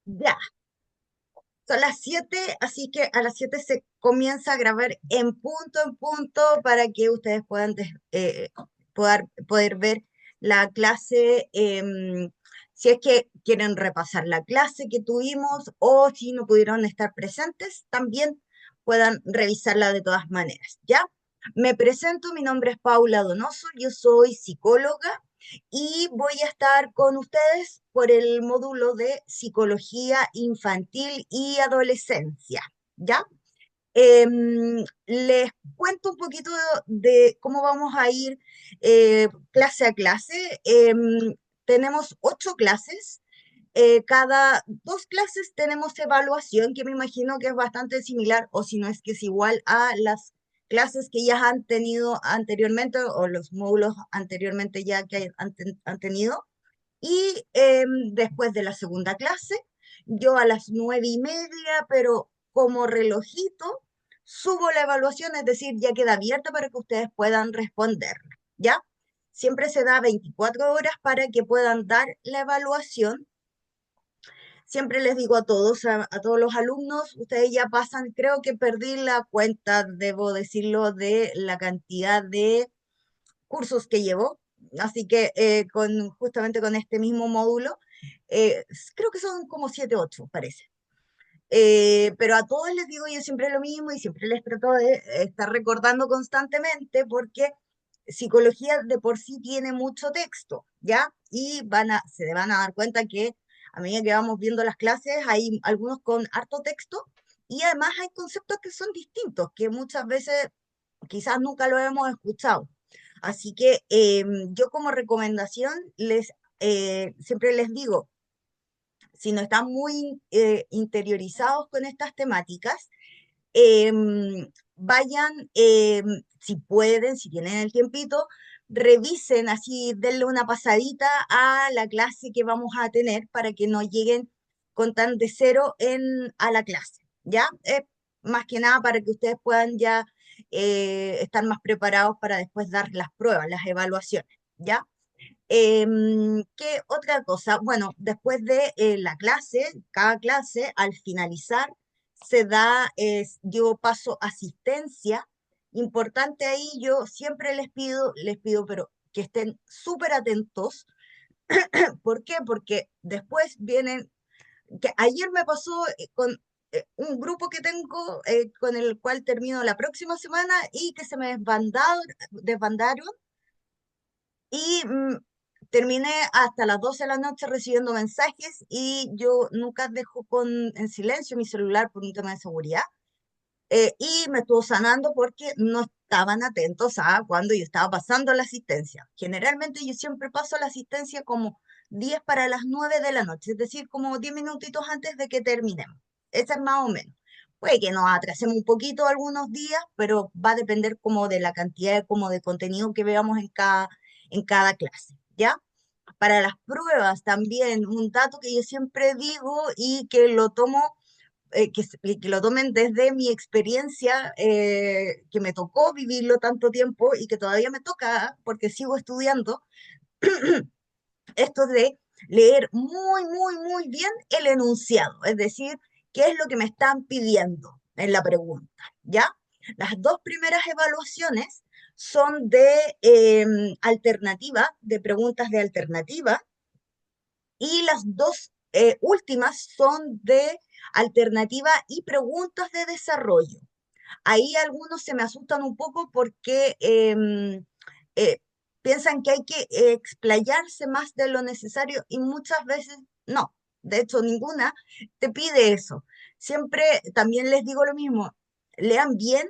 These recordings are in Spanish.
Ya, son las 7, así que a las 7 se comienza a grabar en punto, para que ustedes puedan poder ver la clase, si es que quieren repasar la clase que tuvimos o si no pudieron estar presentes, también puedan revisarla de todas maneras, ¿ya? Me presento, mi nombre es Paula Donoso, yo soy psicóloga y voy a estar con ustedes por el módulo de psicología infantil y adolescencia, ¿ya? Les cuento un poquito de cómo vamos a ir clase a clase. Tenemos 8 clases. Cada 2 clases tenemos evaluación, que me imagino que es bastante similar, o si no es que es igual a las clases que ya han tenido anteriormente o los módulos anteriormente ya que han tenido. Y después de la segunda clase, yo a las 9:30, pero como relojito, subo la evaluación, es decir, ya queda abierta para que ustedes puedan responder, ¿ya? Siempre se da 24 horas para que puedan dar la evaluación. Siempre les digo a todos, a todos los alumnos, ustedes ya pasan, creo que perdí la cuenta, debo decirlo, de la cantidad de cursos que llevo. Así que justamente con este mismo módulo, creo que son como 7, 8, parece. Pero a todos les digo yo siempre lo mismo y siempre les trato de estar recordando constantemente, porque psicología de por sí tiene mucho texto, ¿ya? Y se van a dar cuenta que a medida que vamos viendo las clases hay algunos con harto texto y además hay conceptos que son distintos, que muchas veces quizás nunca lo hemos escuchado. Así que yo como recomendación siempre les digo, si no están muy interiorizados con estas temáticas, vayan, si pueden, si tienen el tiempito, revisen así, denle una pasadita a la clase que vamos a tener para que no lleguen con tan de cero a la clase, ¿ya? Más que nada para que ustedes puedan ya estar más preparados para después dar las pruebas, las evaluaciones, ¿ya? ¿Qué otra cosa? Bueno, después de la clase, cada clase, al finalizar, yo paso asistencia. Importante ahí, yo siempre les pido, pero que estén súper atentos. ¿Por qué? Porque después vienen, que ayer me pasó con un grupo que tengo, con el cual termino la próxima semana y que se me desbandaron y terminé hasta las 12 de la noche recibiendo mensajes y yo nunca dejo en silencio mi celular por un tema de seguridad. Y me estuvo sanando porque no estaban atentos a cuando yo estaba pasando la asistencia. Generalmente yo siempre paso la asistencia como 10 para las 9 de la noche, es decir, como 10 minutitos antes de que terminemos. Esa es más o menos. Puede que nos atrasemos un poquito algunos días, pero va a depender como de la cantidad como de contenido que veamos en cada clase, ¿ya? Para las pruebas también, un dato que yo siempre digo y que lo tomo, que lo tomen desde mi experiencia, que me tocó vivirlo tanto tiempo y que todavía me toca porque sigo estudiando, esto de leer muy, muy, muy bien el enunciado, es decir, qué es lo que me están pidiendo en la pregunta, ¿ya? Las dos primeras evaluaciones son de alternativa, de preguntas de alternativa, y las dos últimas son de alternativa y preguntas de desarrollo. Ahí algunos se me asustan un poco porque eh, piensan que hay que explayarse más de lo necesario y muchas veces no. De hecho, ninguna te pide eso. Siempre también les digo lo mismo, lean bien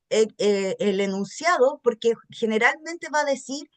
el enunciado porque generalmente va a decir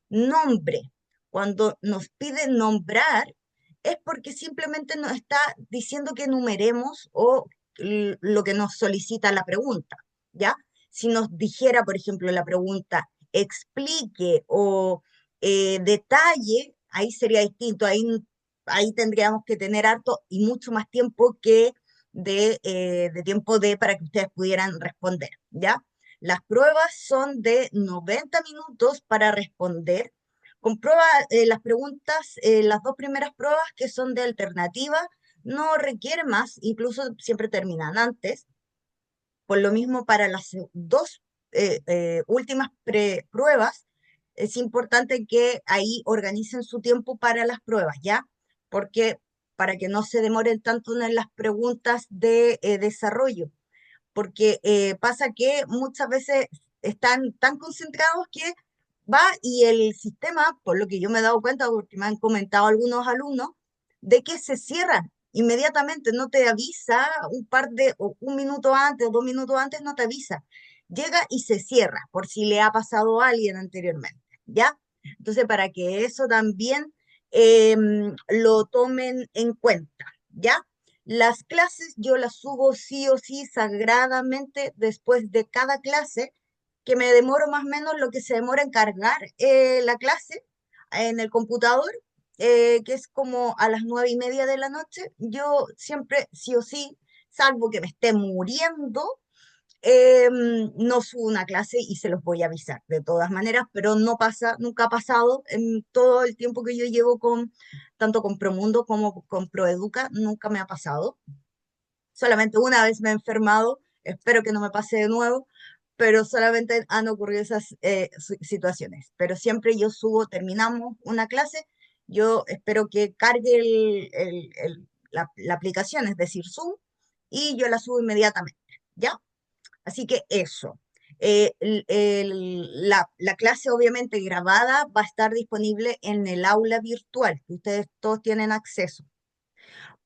nombre. Cuando nos pide nombrar es porque simplemente nos está diciendo que enumeremos o lo que nos solicita la pregunta, ¿ya? Si nos dijera, por ejemplo, la pregunta explique o detalle, ahí sería distinto, ahí tendríamos que tener harto y mucho más tiempo que de tiempo para que ustedes pudieran responder, ¿ya? Las pruebas son de 90 minutos para responder. Comprueba las preguntas, las dos primeras pruebas que son de alternativa, no requiere más, incluso siempre terminan antes. Por lo mismo, para las dos últimas pruebas, es importante que ahí organicen su tiempo para las pruebas, ¿ya? Porque para que no se demoren tanto en las preguntas de desarrollo, porque pasa que muchas veces están tan concentrados que va y el sistema, por lo que yo me he dado cuenta, porque me han comentado algunos alumnos, de que se cierra inmediatamente, no te avisa o un minuto antes o 2 minutos antes, no te avisa. Llega y se cierra, por si le ha pasado a alguien anteriormente, ¿ya? Entonces, para que eso también lo tomen en cuenta, ¿ya? Las clases yo las subo sí o sí sagradamente después de cada clase, que me demoro más o menos lo que se demora en cargar la clase en el computador, que es como a las 9:30 de la noche. Yo siempre sí o sí, salvo que me esté muriendo, no subo una clase y se los voy a avisar de todas maneras, pero no pasa, nunca ha pasado en todo el tiempo que yo llevo tanto con Promundo como con Proeduca, nunca me ha pasado. Solamente una vez me he enfermado, espero que no me pase de nuevo, pero solamente han ocurrido esas situaciones. Pero siempre yo subo, terminamos una clase, yo espero que cargue la aplicación, es decir, Zoom, y yo la subo inmediatamente, ¿ya? Así que eso. La clase obviamente grabada va a estar disponible en el aula virtual, que ustedes todos tienen acceso.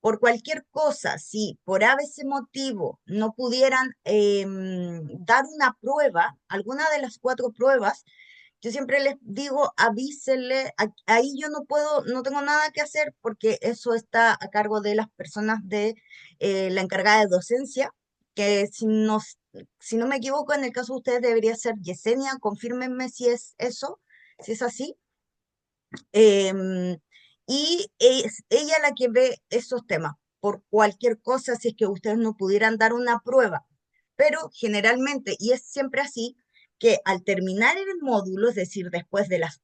Por cualquier cosa, si por ese motivo no pudieran dar una prueba, alguna de las 4 pruebas, yo siempre les digo, avísenle, ahí yo no puedo, no tengo nada que hacer porque eso está a cargo de las personas de la encargada de docencia, que si no me equivoco, en el caso de ustedes debería ser Yesenia, confírmenme si es eso, si es así. Em, y es ella la que ve esos temas por cualquier cosa si es que ustedes no pudieran dar una prueba. Pero generalmente, y es siempre así, que al terminar el módulo, es decir, después de las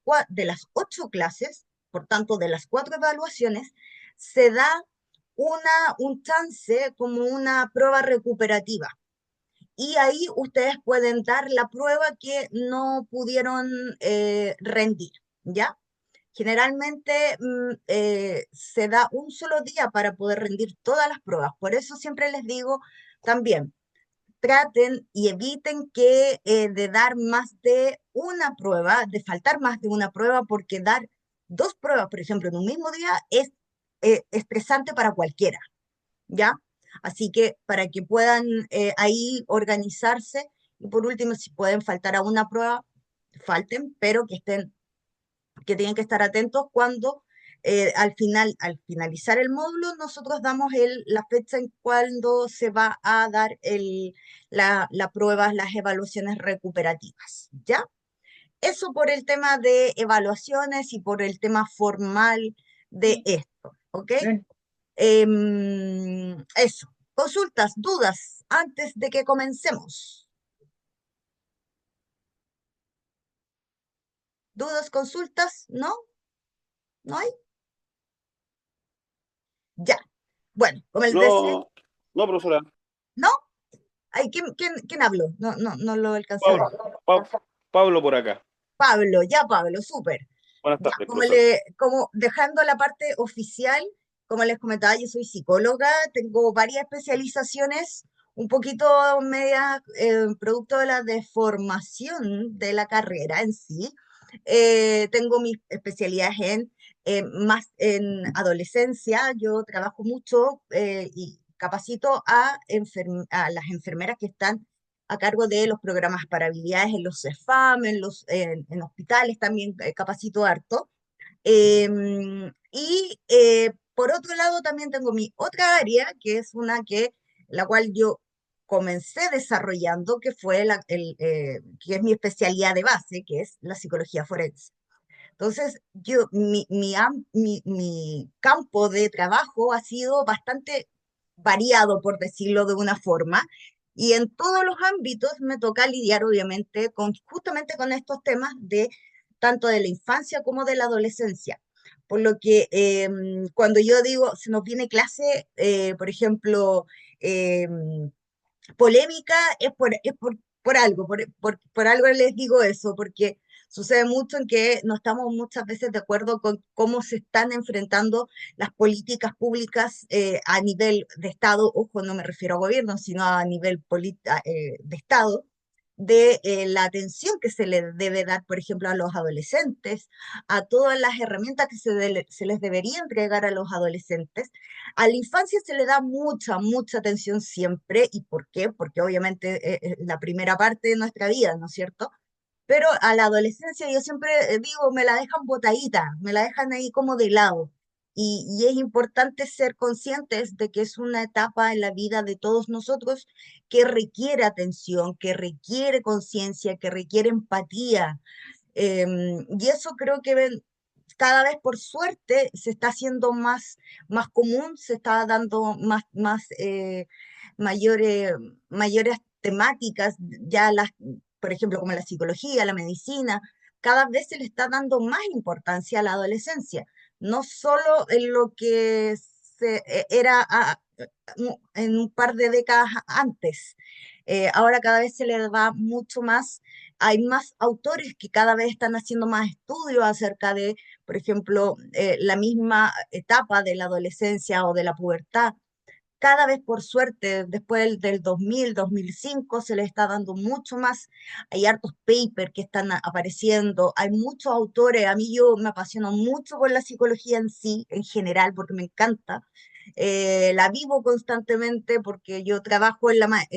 8 clases, por tanto de las 4 evaluaciones, se da un chance como una prueba recuperativa. Y ahí ustedes pueden dar la prueba que no pudieron rendir, ¿ya? Generalmente se da un solo día para poder rendir todas las pruebas. Por eso siempre les digo también, traten y eviten que de dar más de una prueba, de faltar más de una prueba, porque dar 2 pruebas, por ejemplo, en un mismo día es estresante para cualquiera, ¿ya? Así que para que puedan ahí organizarse y por último, si pueden faltar a una prueba, falten, pero que tienen que estar atentos cuando al finalizar el módulo, nosotros damos la fecha en cuando se va a dar la prueba, las evaluaciones recuperativas, ¿ya? Eso por el tema de evaluaciones y por el tema formal de esto, ¿ok? Eso. Consultas, dudas antes de que comencemos. ¿Dudas, consultas? ¿No? ¿No hay? Ya. Bueno, como les decía, No, no, profesora. ¿no? Ay, ¿quién habló? No lo alcancé a ver. Pablo, Pablo por acá. Pablo, ya Pablo, súper. Buenas Ya, tardes, profesor. como dejando la parte oficial, como les comentaba, yo soy psicóloga, tengo varias especializaciones, un poquito media producto de la deformación de la carrera en sí. Tengo mis especialidades más en adolescencia, yo trabajo mucho y capacito a las enfermeras que están a cargo de los programas para habilidades en los CEFAM, en hospitales también capacito harto. Por otro lado, también tengo mi otra área, que es la cual yo comencé desarrollando, que es mi especialidad de base, que es la psicología forense. Entonces, mi campo de trabajo ha sido bastante variado, por decirlo de una forma, y en todos los ámbitos me toca lidiar, obviamente, justamente con estos temas tanto de la infancia como de la adolescencia. Por lo que cuando yo digo, se nos viene clase, por ejemplo, polémica, por algo, por algo les digo eso, porque sucede mucho en que no estamos muchas veces de acuerdo con cómo se están enfrentando las políticas públicas a nivel de Estado, ojo, no me refiero a gobierno, sino a nivel de Estado, de la atención que se le debe dar, por ejemplo, a los adolescentes, a todas las herramientas que se les debería entregar a los adolescentes. A la infancia se le da mucha, mucha atención siempre. ¿Y por qué? Porque obviamente es la primera parte de nuestra vida, ¿no es cierto? Pero a la adolescencia yo siempre digo, me la dejan botadita, me la dejan ahí como de lado. Y es importante ser conscientes de que es una etapa en la vida de todos nosotros que requiere atención, que requiere conciencia, que requiere empatía. Y eso creo que cada vez por suerte se está haciendo más común, se está dando mayores, mayores temáticas, ya por ejemplo, como la psicología, la medicina, cada vez se le está dando más importancia a la adolescencia, no solo en lo que era en un par de décadas antes. Ahora cada vez se le da mucho más, hay más autores que cada vez están haciendo más estudios acerca de, por ejemplo, la misma etapa de la adolescencia o de la pubertad. Cada vez, por suerte, después del 2000, 2005, se le está dando mucho más. Hay hartos papers que están apareciendo, hay muchos autores. A mí yo me apasiono mucho por la psicología en sí, en general, porque me encanta. La vivo constantemente porque yo trabajo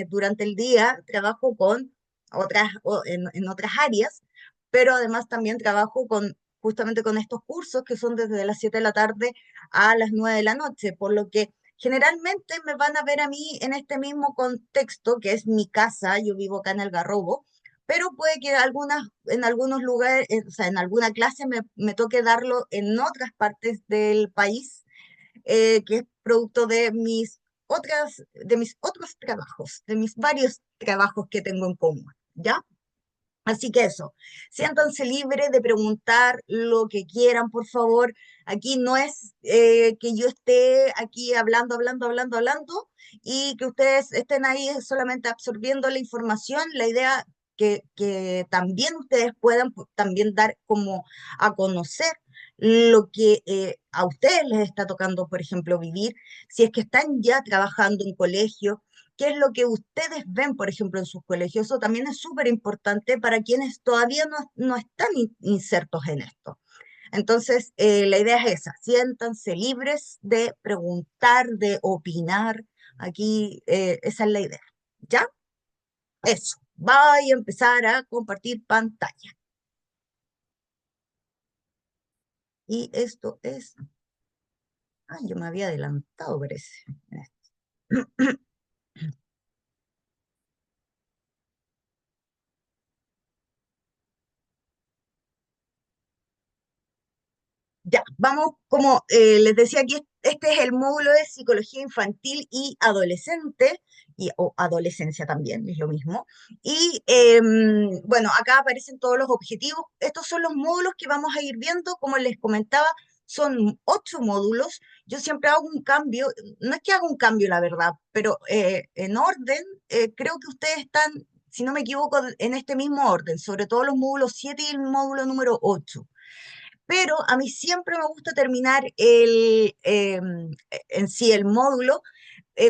durante el día, trabajo con en otras áreas, pero además también trabajo justamente con estos cursos que son desde las 7 de la tarde a las 9 de la noche, por lo que generalmente me van a ver a mí en este mismo contexto, que es mi casa, yo vivo acá en Algarrobo, pero puede que en algunos lugares, o sea, en alguna clase me toque darlo en otras partes del país, que es producto de mis otros trabajos, de mis varios trabajos que tengo en común, ¿ya? Así que eso, siéntanse libres de preguntar lo que quieran, por favor. Aquí no es que yo esté aquí hablando, hablando, hablando, hablando y que ustedes estén ahí solamente absorbiendo la información. La idea que también ustedes puedan también dar como a conocer lo que a ustedes les está tocando, por ejemplo, vivir, si es que están ya trabajando en colegio, qué es lo que ustedes ven, por ejemplo, en sus colegios. Eso también es súper importante para quienes todavía no están insertos en esto. Entonces, la idea es esa, siéntanse libres de preguntar, de opinar. Aquí, esa es la idea. ¿Ya? Eso. Voy a empezar a compartir pantalla. Y esto es... Ah, yo me había adelantado, parece. Ya, vamos, como les decía aquí, este es el módulo de psicología infantil y adolescente, o adolescencia también, es lo mismo. Y bueno, acá aparecen todos los objetivos. Estos son los módulos que vamos a ir viendo, como les comentaba, son 8 módulos. Yo siempre hago un cambio, no es que haga un cambio, la verdad, pero en orden, creo que ustedes están, si no me equivoco, en este mismo orden, sobre todo los módulos 7 y el módulo número 8, pero a mí siempre me gusta terminar en sí el módulo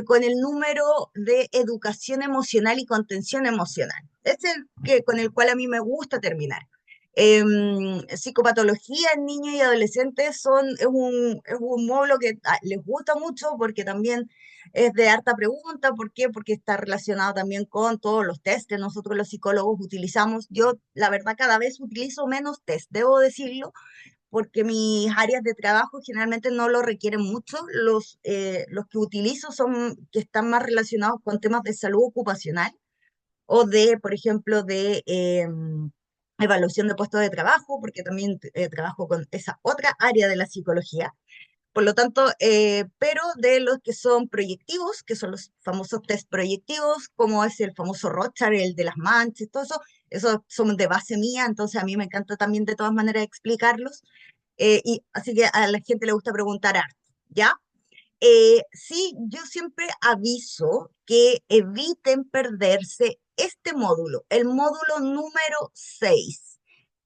con el número de educación emocional y contención emocional. Es el con el cual a mí me gusta terminar. Psicopatología en niños y adolescentes es un módulo que les gusta mucho porque también es de harta pregunta. ¿Por qué? Porque está relacionado también con todos los test que nosotros los psicólogos utilizamos. Yo, la verdad, cada vez utilizo menos test, debo decirlo, porque mis áreas de trabajo generalmente no lo requieren mucho. Los que utilizo son que están más relacionados con temas de salud ocupacional o de, por ejemplo, de evaluación de puestos de trabajo, porque también trabajo con esa otra área de la psicología. Por lo tanto, pero de los que son proyectivos, que son los famosos test proyectivos, como es el famoso Rorschach, el de las manchas, todo eso, esos son de base mía, entonces a mí me encanta también de todas maneras explicarlos. y así que a la gente le gusta preguntar harto, ¿ya? Sí, yo siempre aviso que eviten perderse este módulo, el módulo número 6,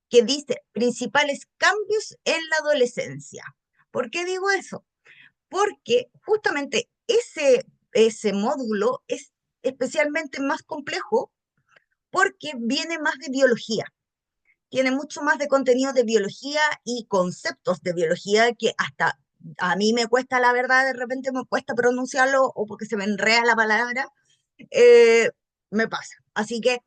que dice principales cambios en la adolescencia. ¿Por qué digo eso? Porque justamente ese módulo es especialmente más complejo porque viene más de biología, tiene mucho más de contenido de biología y conceptos de biología que hasta a mí me cuesta, la verdad, de repente me cuesta pronunciarlo o porque se me enreda la palabra, eh, me pasa. Así que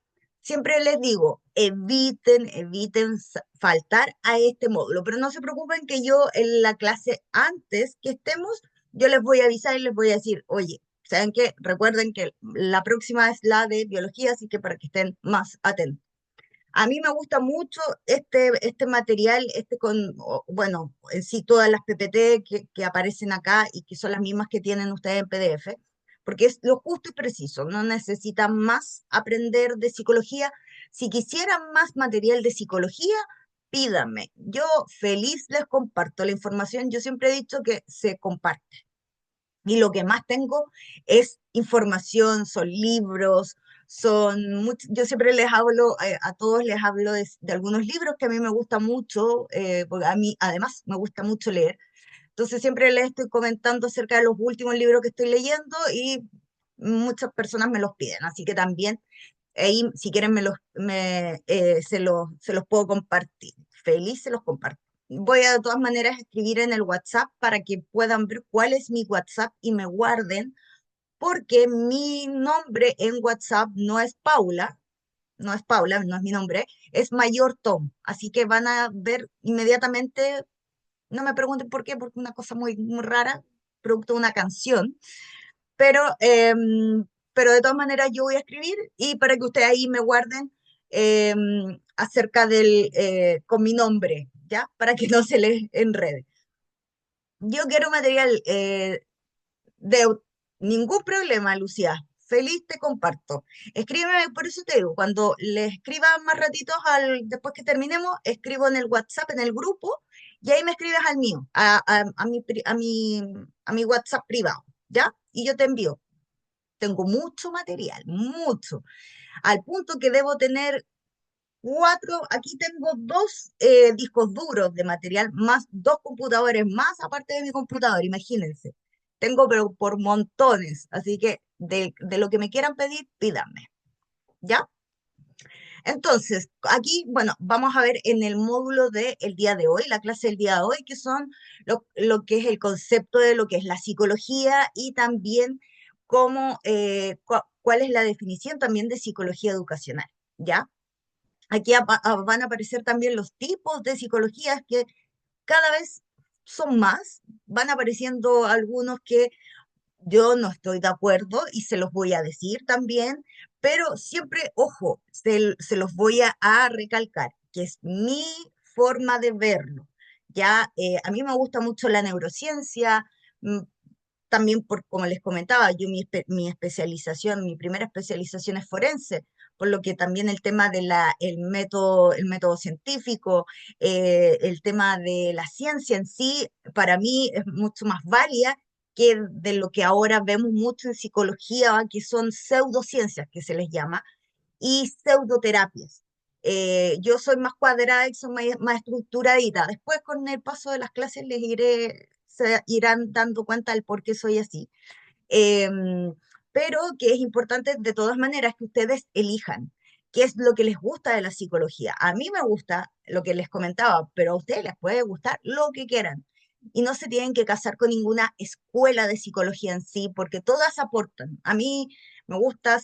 siempre les digo, eviten faltar a este módulo, pero no se preocupen que yo en la clase antes que estemos, yo les voy a avisar y les voy a decir, oye, ¿saben qué? Recuerden que la próxima es la de biología, así que para que estén más atentos. A mí me gusta mucho este material, bueno, en sí todas las PPT que aparecen acá y que son las mismas que tienen ustedes en PDF, porque es lo justo y preciso, no necesitan más aprender de psicología. Si quisieran más material de psicología, pídanme. Yo feliz les comparto la información. Yo siempre he dicho que se comparte. Y lo que más tengo es información, son libros, yo siempre les hablo, a todos les hablo de algunos libros que a mí me gusta mucho, porque a mí además me gusta mucho leer. Entonces siempre les estoy comentando acerca de los últimos libros que estoy leyendo y muchas personas me los piden. Así que también ahí, si quieren, se los puedo compartir. Feliz se los comparto. Voy a de todas maneras escribir en el WhatsApp para que puedan ver cuál es mi WhatsApp y me guarden, porque mi nombre en WhatsApp no es mi nombre, es Mayor Tom. Así que van a ver inmediatamente, no me pregunten por qué, porque es una cosa muy, muy rara, producto de una canción, pero, pero de todas maneras yo voy a escribir y para que ustedes ahí me guarden acerca con mi nombre, ¿ya? Para que no se les enrede. Yo quiero material de ningún problema, Lucía. Feliz te comparto. Escríbeme, por eso te digo, cuando le escriba más ratitos después que terminemos, escribo en el WhatsApp, en el grupo, y ahí me escribes al mío, a mi WhatsApp privado, ¿ya? Y yo te envío. Tengo mucho material, mucho, al punto que debo tener aquí tengo dos discos duros de material, más dos computadores más aparte de mi computador, imagínense. Tengo pero por montones, así que de lo que me quieran pedir, pídanme, ¿ya? Entonces, aquí, bueno, vamos a ver en el módulo del día de hoy, la clase del día de hoy, que son lo que es el concepto de lo que es la psicología y también cuál es la definición también de psicología educacional, ¿ya? Aquí van a aparecer también los tipos de psicologías que cada vez son más, van apareciendo algunos que yo no estoy de acuerdo y se los voy a decir también, pero siempre, ojo, se los voy a recalcar, que es mi forma de verlo. Ya, a mí me gusta mucho la neurociencia, mm, también como les comentaba, yo mi especialización, mi primera especialización es forense, por lo que también el tema el método científico, el tema de la ciencia en sí, para mí es mucho más válida que de lo que ahora vemos mucho en psicología, que son pseudociencias, que se les llama, y pseudoterapias. Yo soy más cuadrada y soy más estructuradita. Después, con el paso de las clases, se irán dando cuenta del por qué soy así. Em, pero que es importante de todas maneras que ustedes elijan qué es lo que les gusta de la psicología. A mí me gusta lo que les comentaba, pero a ustedes les puede gustar lo que quieran. Y no se tienen que casar con ninguna escuela de psicología en sí, porque todas aportan. A mí me gusta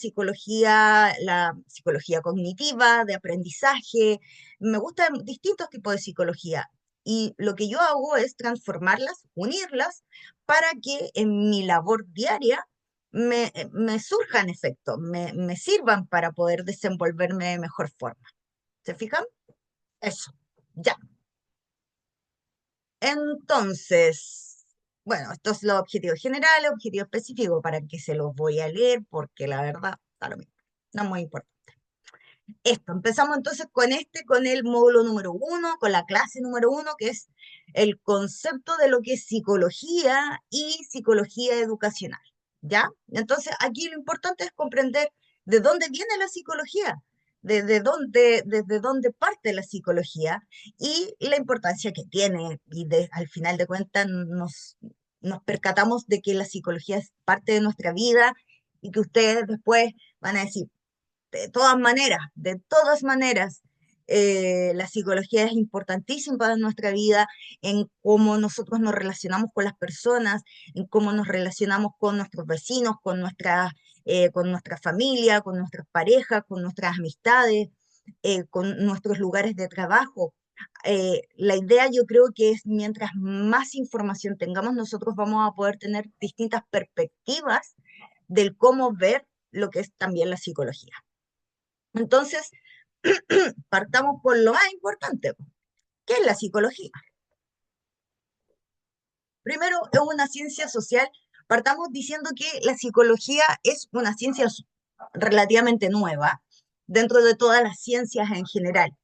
la psicología cognitiva, de aprendizaje, me gustan distintos tipos de psicología. Y lo que yo hago es transformarlas, unirlas para que en mi labor diaria me surjan efectos, me sirvan para poder desenvolverme de mejor forma. ¿Se fijan? Eso, ya. Entonces, bueno, estos son los objetivos generales, objetivos específicos, para que se los voy a leer, porque la verdad, está lo mismo, no es muy importante. Esto, empezamos entonces con el módulo número uno, con la clase número uno, que es el concepto de lo que es psicología y psicología educacional, ¿ya? Entonces, aquí lo importante es comprender de dónde viene la psicología, desde dónde parte la psicología y la importancia que tiene. Y al final de cuentas nos percatamos de que la psicología es parte de nuestra vida y que ustedes después van a decir, de todas maneras, la psicología es importantísima en nuestra vida, en cómo nosotros nos relacionamos con las personas, en cómo nos relacionamos con nuestros vecinos, con nuestra familia, con nuestras parejas, con nuestras amistades, con nuestros lugares de trabajo. La idea yo creo que es mientras más información tengamos, nosotros vamos a poder tener distintas perspectivas del cómo ver lo que es también la psicología. Entonces, partamos por lo más importante, ¿qué es la psicología? Primero, es una ciencia social. Partamos diciendo que la psicología es una ciencia relativamente nueva dentro de todas las ciencias en general.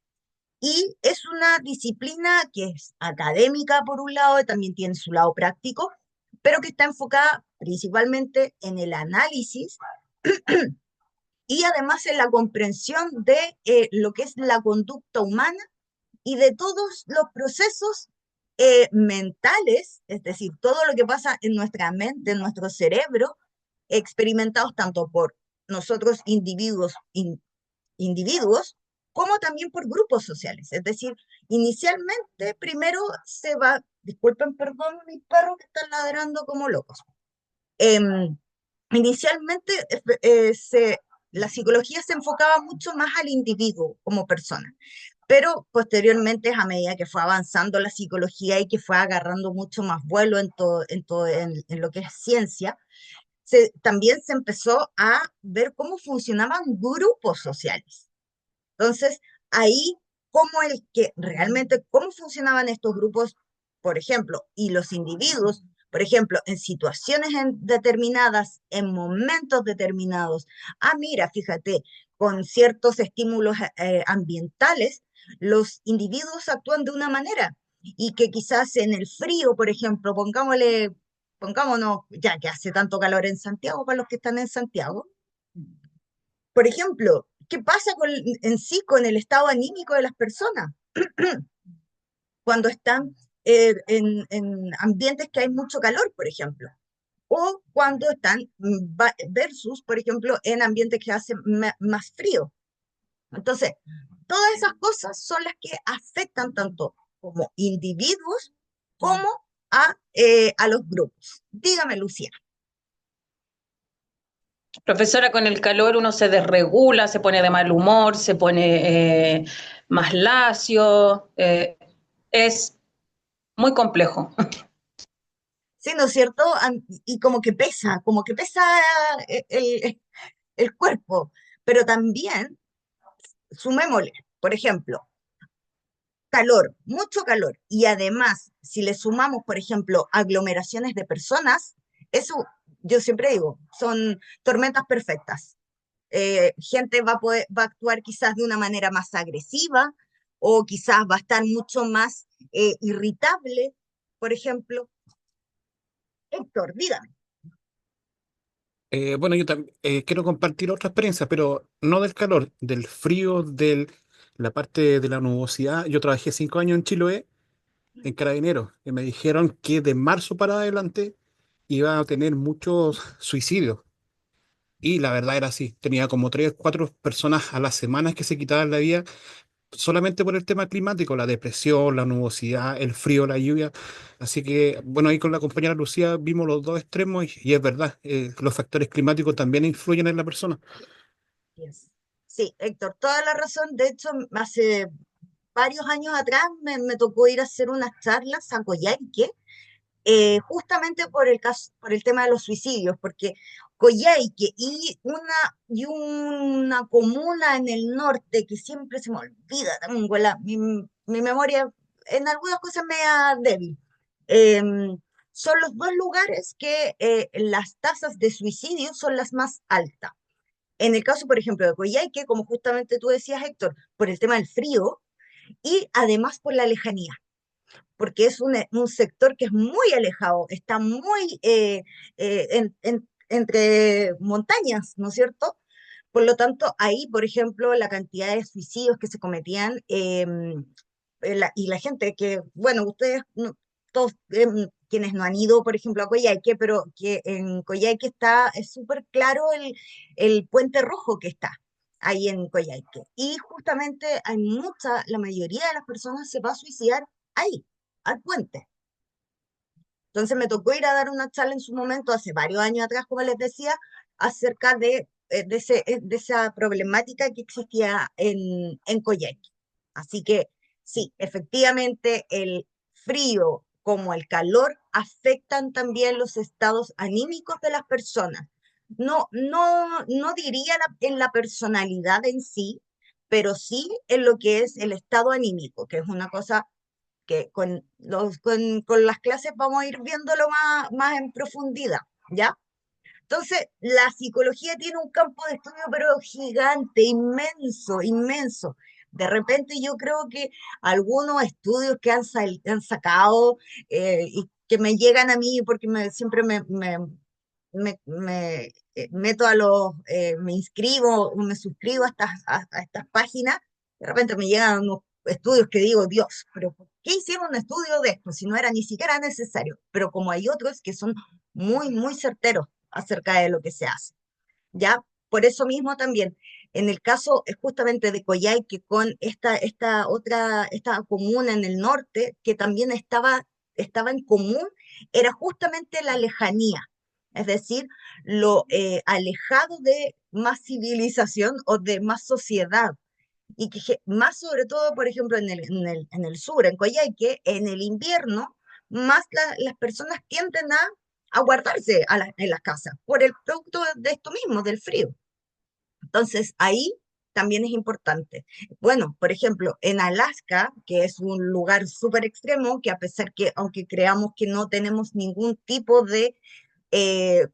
Y es una disciplina que es académica por un lado, y también tiene su lado práctico, pero que está enfocada principalmente en el análisis y además en la comprensión de lo que es la conducta humana y de todos los procesos mentales, es decir, todo lo que pasa en nuestra mente, en nuestro cerebro, experimentados tanto por nosotros individuos, como también por grupos sociales. Es decir, inicialmente, primero se va, disculpen, perdón, mis perros que están ladrando como locos. Em, Inicialmente, la psicología se enfocaba mucho más al individuo como persona, pero posteriormente, a medida que fue avanzando la psicología y que fue agarrando mucho más vuelo en lo que es ciencia, también se empezó a ver cómo funcionaban grupos sociales. Entonces, ahí, cómo funcionaban estos grupos, por ejemplo, y los individuos, por ejemplo, en situaciones determinadas, en momentos determinados. Ah, mira, fíjate, con ciertos estímulos ambientales, los individuos actúan de una manera y que quizás en el frío, por ejemplo, pongámonos, ya que hace tanto calor en Santiago para los que están en Santiago, por ejemplo, ¿qué pasa en sí con el estado anímico de las personas cuando están en ambientes que hay mucho calor, por ejemplo? O cuando están versus, por ejemplo, en ambientes que hacen más frío. Entonces, todas esas cosas son las que afectan tanto como individuos como a los grupos. Dígame, Lucía. Profesora, con el calor uno se desregula, se pone de mal humor, se pone más lacio, es muy complejo. Sí, ¿no es cierto? Y como que pesa el cuerpo, pero también sumémosle, por ejemplo, calor, mucho calor, y además, si le sumamos, por ejemplo, aglomeraciones de personas, eso, yo siempre digo, son tormentas perfectas. Gente va a actuar quizás de una manera más agresiva o quizás va a estar mucho más irritable, por ejemplo. Héctor, dígame. Bueno, yo también quiero compartir otra experiencia, pero no del calor, del frío, de la parte de la nubosidad. Yo trabajé 5 años en Chiloé, en Carabineros, y me dijeron que de marzo para adelante iba a tener muchos suicidios. Y la verdad era así. Tenía como 3 o 4 personas a la semana que se quitaban la vida solamente por el tema climático, la depresión, la nubosidad, el frío, la lluvia. Así que, bueno, ahí con la compañera Lucía vimos los dos extremos y es verdad, los factores climáticos también influyen en la persona. Yes. Sí, Héctor, toda la razón. De hecho, hace varios años atrás me tocó ir a hacer unas charlas a Coyhaique, justamente por el tema de los suicidios, porque Coyhaique y una comuna en el norte que siempre se me olvida, tengo mi memoria en algunas cosas media débil, son los dos lugares que las tasas de suicidio son las más altas. En el caso, por ejemplo, de Coyhaique, como justamente tú decías, Héctor, por el tema del frío y además por la lejanía, porque es un sector que es muy alejado, está muy entre montañas, ¿no es cierto? Por lo tanto, ahí, por ejemplo, la cantidad de suicidios que se cometían y la gente que, bueno, ustedes, todos quienes no han ido, por ejemplo, a Coyhaique, pero que en Coyhaique está, es súper claro el puente rojo que está ahí en Coyhaique. Y justamente hay la mayoría de las personas se va a suicidar ahí, al puente. Entonces me tocó ir a dar una charla en su momento, hace varios años atrás, como les decía, acerca de esa problemática que existía en Coyhaique. Así que sí, efectivamente el frío como el calor afectan también los estados anímicos de las personas. No diría en la personalidad en sí, pero sí en lo que es el estado anímico, que es una cosa que con las clases vamos a ir viéndolo más en profundidad, ¿ya? Entonces, la psicología tiene un campo de estudio, pero gigante, inmenso, inmenso. De repente yo creo que algunos estudios que han sacado y que me llegan a mí porque siempre meto me inscribo, me suscribo a estas páginas, de repente me llegan unos estudios que digo, Dios, pero ¿por qué hicieron un estudio de esto si no era ni siquiera necesario? Pero como hay otros que son muy, muy certeros acerca de lo que se hace. ¿Ya? Por eso mismo también, en el caso justamente de Coyhaique con esta comuna en el norte, que también estaba en común, era justamente la lejanía, es decir, lo alejado de más civilización o de más sociedad. Y que más sobre todo, por ejemplo, en el sur, en Coyhaique, en el invierno, más las personas tienden a guardarse en las casas por el producto de esto mismo, del frío. Entonces, ahí también es importante. Bueno, por ejemplo, en Alaska, que es un lugar súper extremo, que a pesar que, aunque creamos que no tenemos ningún tipo de, eh,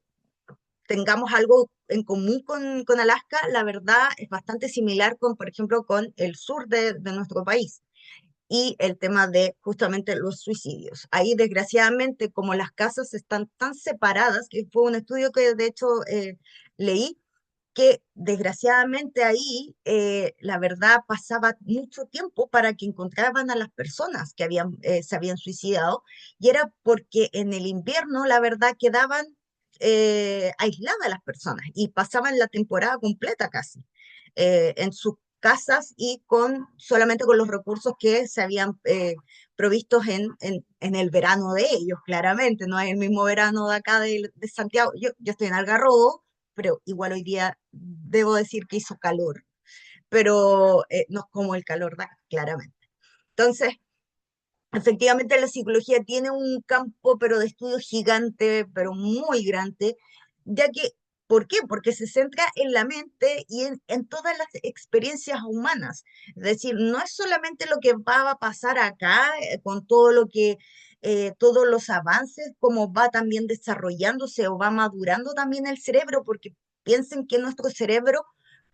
tengamos algo en común con Alaska, la verdad es bastante similar con, por ejemplo, con el sur de nuestro país y el tema de justamente los suicidios. Ahí, desgraciadamente, como las casas están tan separadas, que fue un estudio que de hecho leí, que desgraciadamente ahí, la verdad, pasaba mucho tiempo para que encontraban a las personas que se habían suicidado, y era porque en el invierno, la verdad, quedaban aisladas las personas y pasaban la temporada completa casi en sus casas y solamente con los recursos que se habían provistos en el verano de ellos, claramente, no es el mismo verano de acá de Santiago. Yo estoy en Algarrobo, pero igual hoy día debo decir que hizo calor, pero no es como el calor de acá, claramente. Entonces, efectivamente la psicología tiene un campo, pero de estudio gigante, pero muy grande, ya que, ¿por qué? Porque se centra en la mente y en todas las experiencias humanas. Es decir, no es solamente lo que va a pasar acá, con todo todos los avances, como va también desarrollándose o va madurando también el cerebro, porque piensen que nuestro cerebro,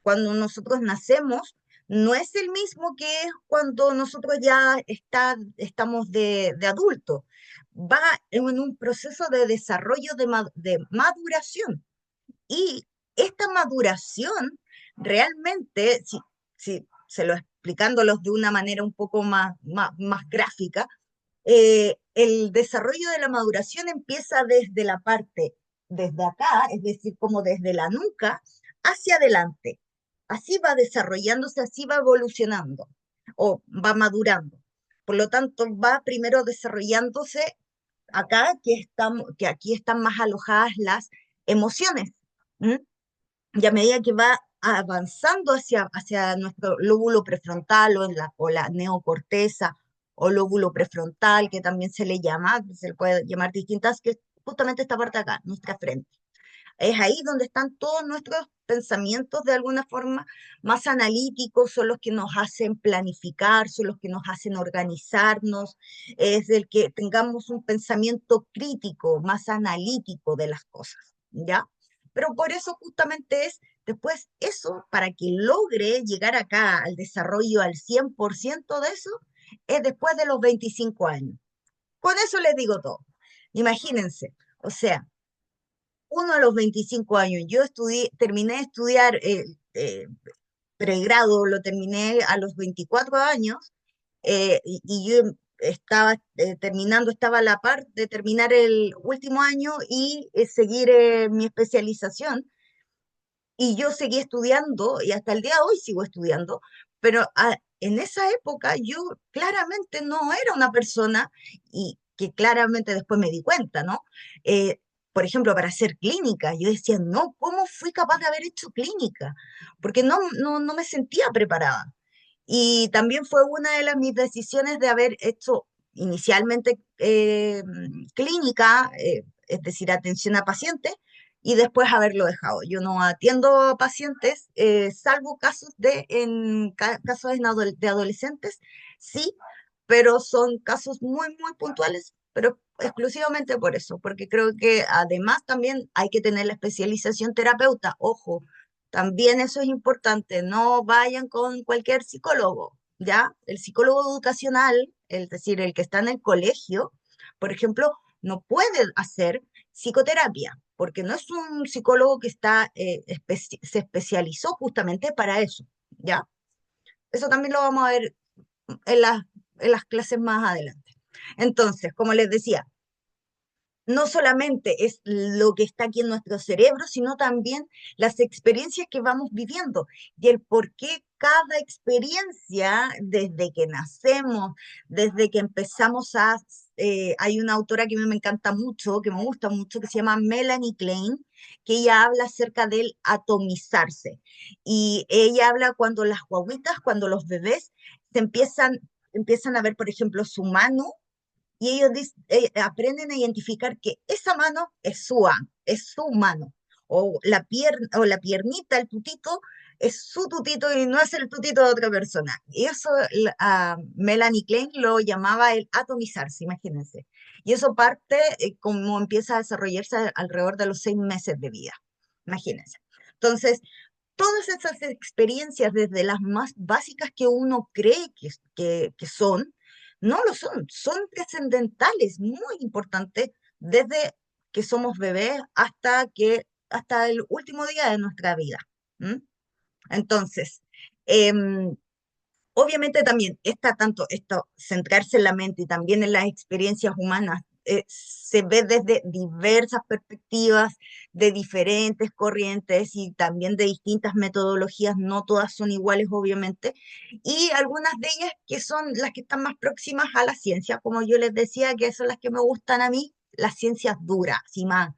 cuando nosotros nacemos, no es el mismo que es cuando nosotros ya estamos de adultos. Va en un proceso de desarrollo de maduración. Y esta maduración realmente, si se lo explicándolos de una manera un poco más gráfica, el desarrollo de la maduración empieza desde acá, es decir, como desde la nuca hacia adelante. Así va desarrollándose, así va evolucionando o va madurando. Por lo tanto, va primero desarrollándose acá, que aquí están más alojadas las emociones. ¿M? Y a medida que va avanzando hacia nuestro lóbulo prefrontal o la neocorteza o lóbulo prefrontal, que también se le puede llamar distintas, que es justamente esta parte de acá, nuestra frente. Es ahí donde están todos nuestros pensamientos de alguna forma más analíticos, son los que nos hacen planificar, son los que nos hacen organizarnos, es el que tengamos un pensamiento crítico, más analítico de las cosas, ¿ya? Pero por eso justamente después eso, para que logre llegar acá al desarrollo al 100% de eso, es después de los 25 años. Con eso les digo todo. Imagínense, o sea, uno a los 25 años, yo terminé de estudiar eh, pregrado, lo terminé a los 24 años, y yo estaba terminando, estaba a la par de terminar el último año y seguir mi especialización. Y yo seguí estudiando y hasta el día de hoy sigo estudiando, pero en esa época yo claramente no era una persona, y que claramente después me di cuenta, ¿no? Eh, por ejemplo, para hacer clínica, yo decía, no, ¿cómo fui capaz de haber hecho clínica? Porque no me sentía preparada. Y también fue una de mis decisiones de haber hecho inicialmente clínica, es decir, atención a pacientes, y después haberlo dejado. Yo no atiendo a pacientes, salvo casos casos de adolescentes, sí, pero son casos muy puntuales, pero exclusivamente por eso, porque creo que además también hay que tener la especialización terapeuta. Ojo, también eso es importante, no vayan con cualquier psicólogo, ¿ya? El psicólogo educacional, es decir, el que está en el colegio, por ejemplo, no puede hacer psicoterapia, porque no es un psicólogo que se especializó justamente para eso, ¿ya? Eso también lo vamos a ver en en las clases más adelante. Entonces, como les decía, no solamente es lo que está aquí en nuestro cerebro, sino también las experiencias que vamos viviendo y el por qué cada experiencia, desde que nacemos, desde que empezamos hay una autora que a mí me encanta mucho, que me gusta mucho, que se llama Melanie Klein, que ella habla acerca del atomizarse. Y ella habla cuando las guaguitas, cuando los bebés se empiezan a ver, por ejemplo, su mano, y ellos aprenden a identificar que esa mano es su mano, o la piernita, el tutito, es su tutito y no es el tutito de otra persona. Y eso Melanie Klein lo llamaba el atomizarse, imagínense. Y eso parte como empieza a desarrollarse alrededor de los 6 meses de vida, imagínense. Entonces, todas esas experiencias, desde las más básicas que uno cree que son, no lo son, son trascendentales, muy importantes, desde que somos bebés hasta el último día de nuestra vida. ¿M? Entonces, em, obviamente también está tanto esto, centrarse en la mente y también en las experiencias humanas, se ve desde diversas perspectivas, de diferentes corrientes y también de distintas metodologías, no todas son iguales obviamente, y algunas de ellas que son las que están más próximas a la ciencia, como yo les decía, que son las que me gustan a mí, las ciencias duras, y más,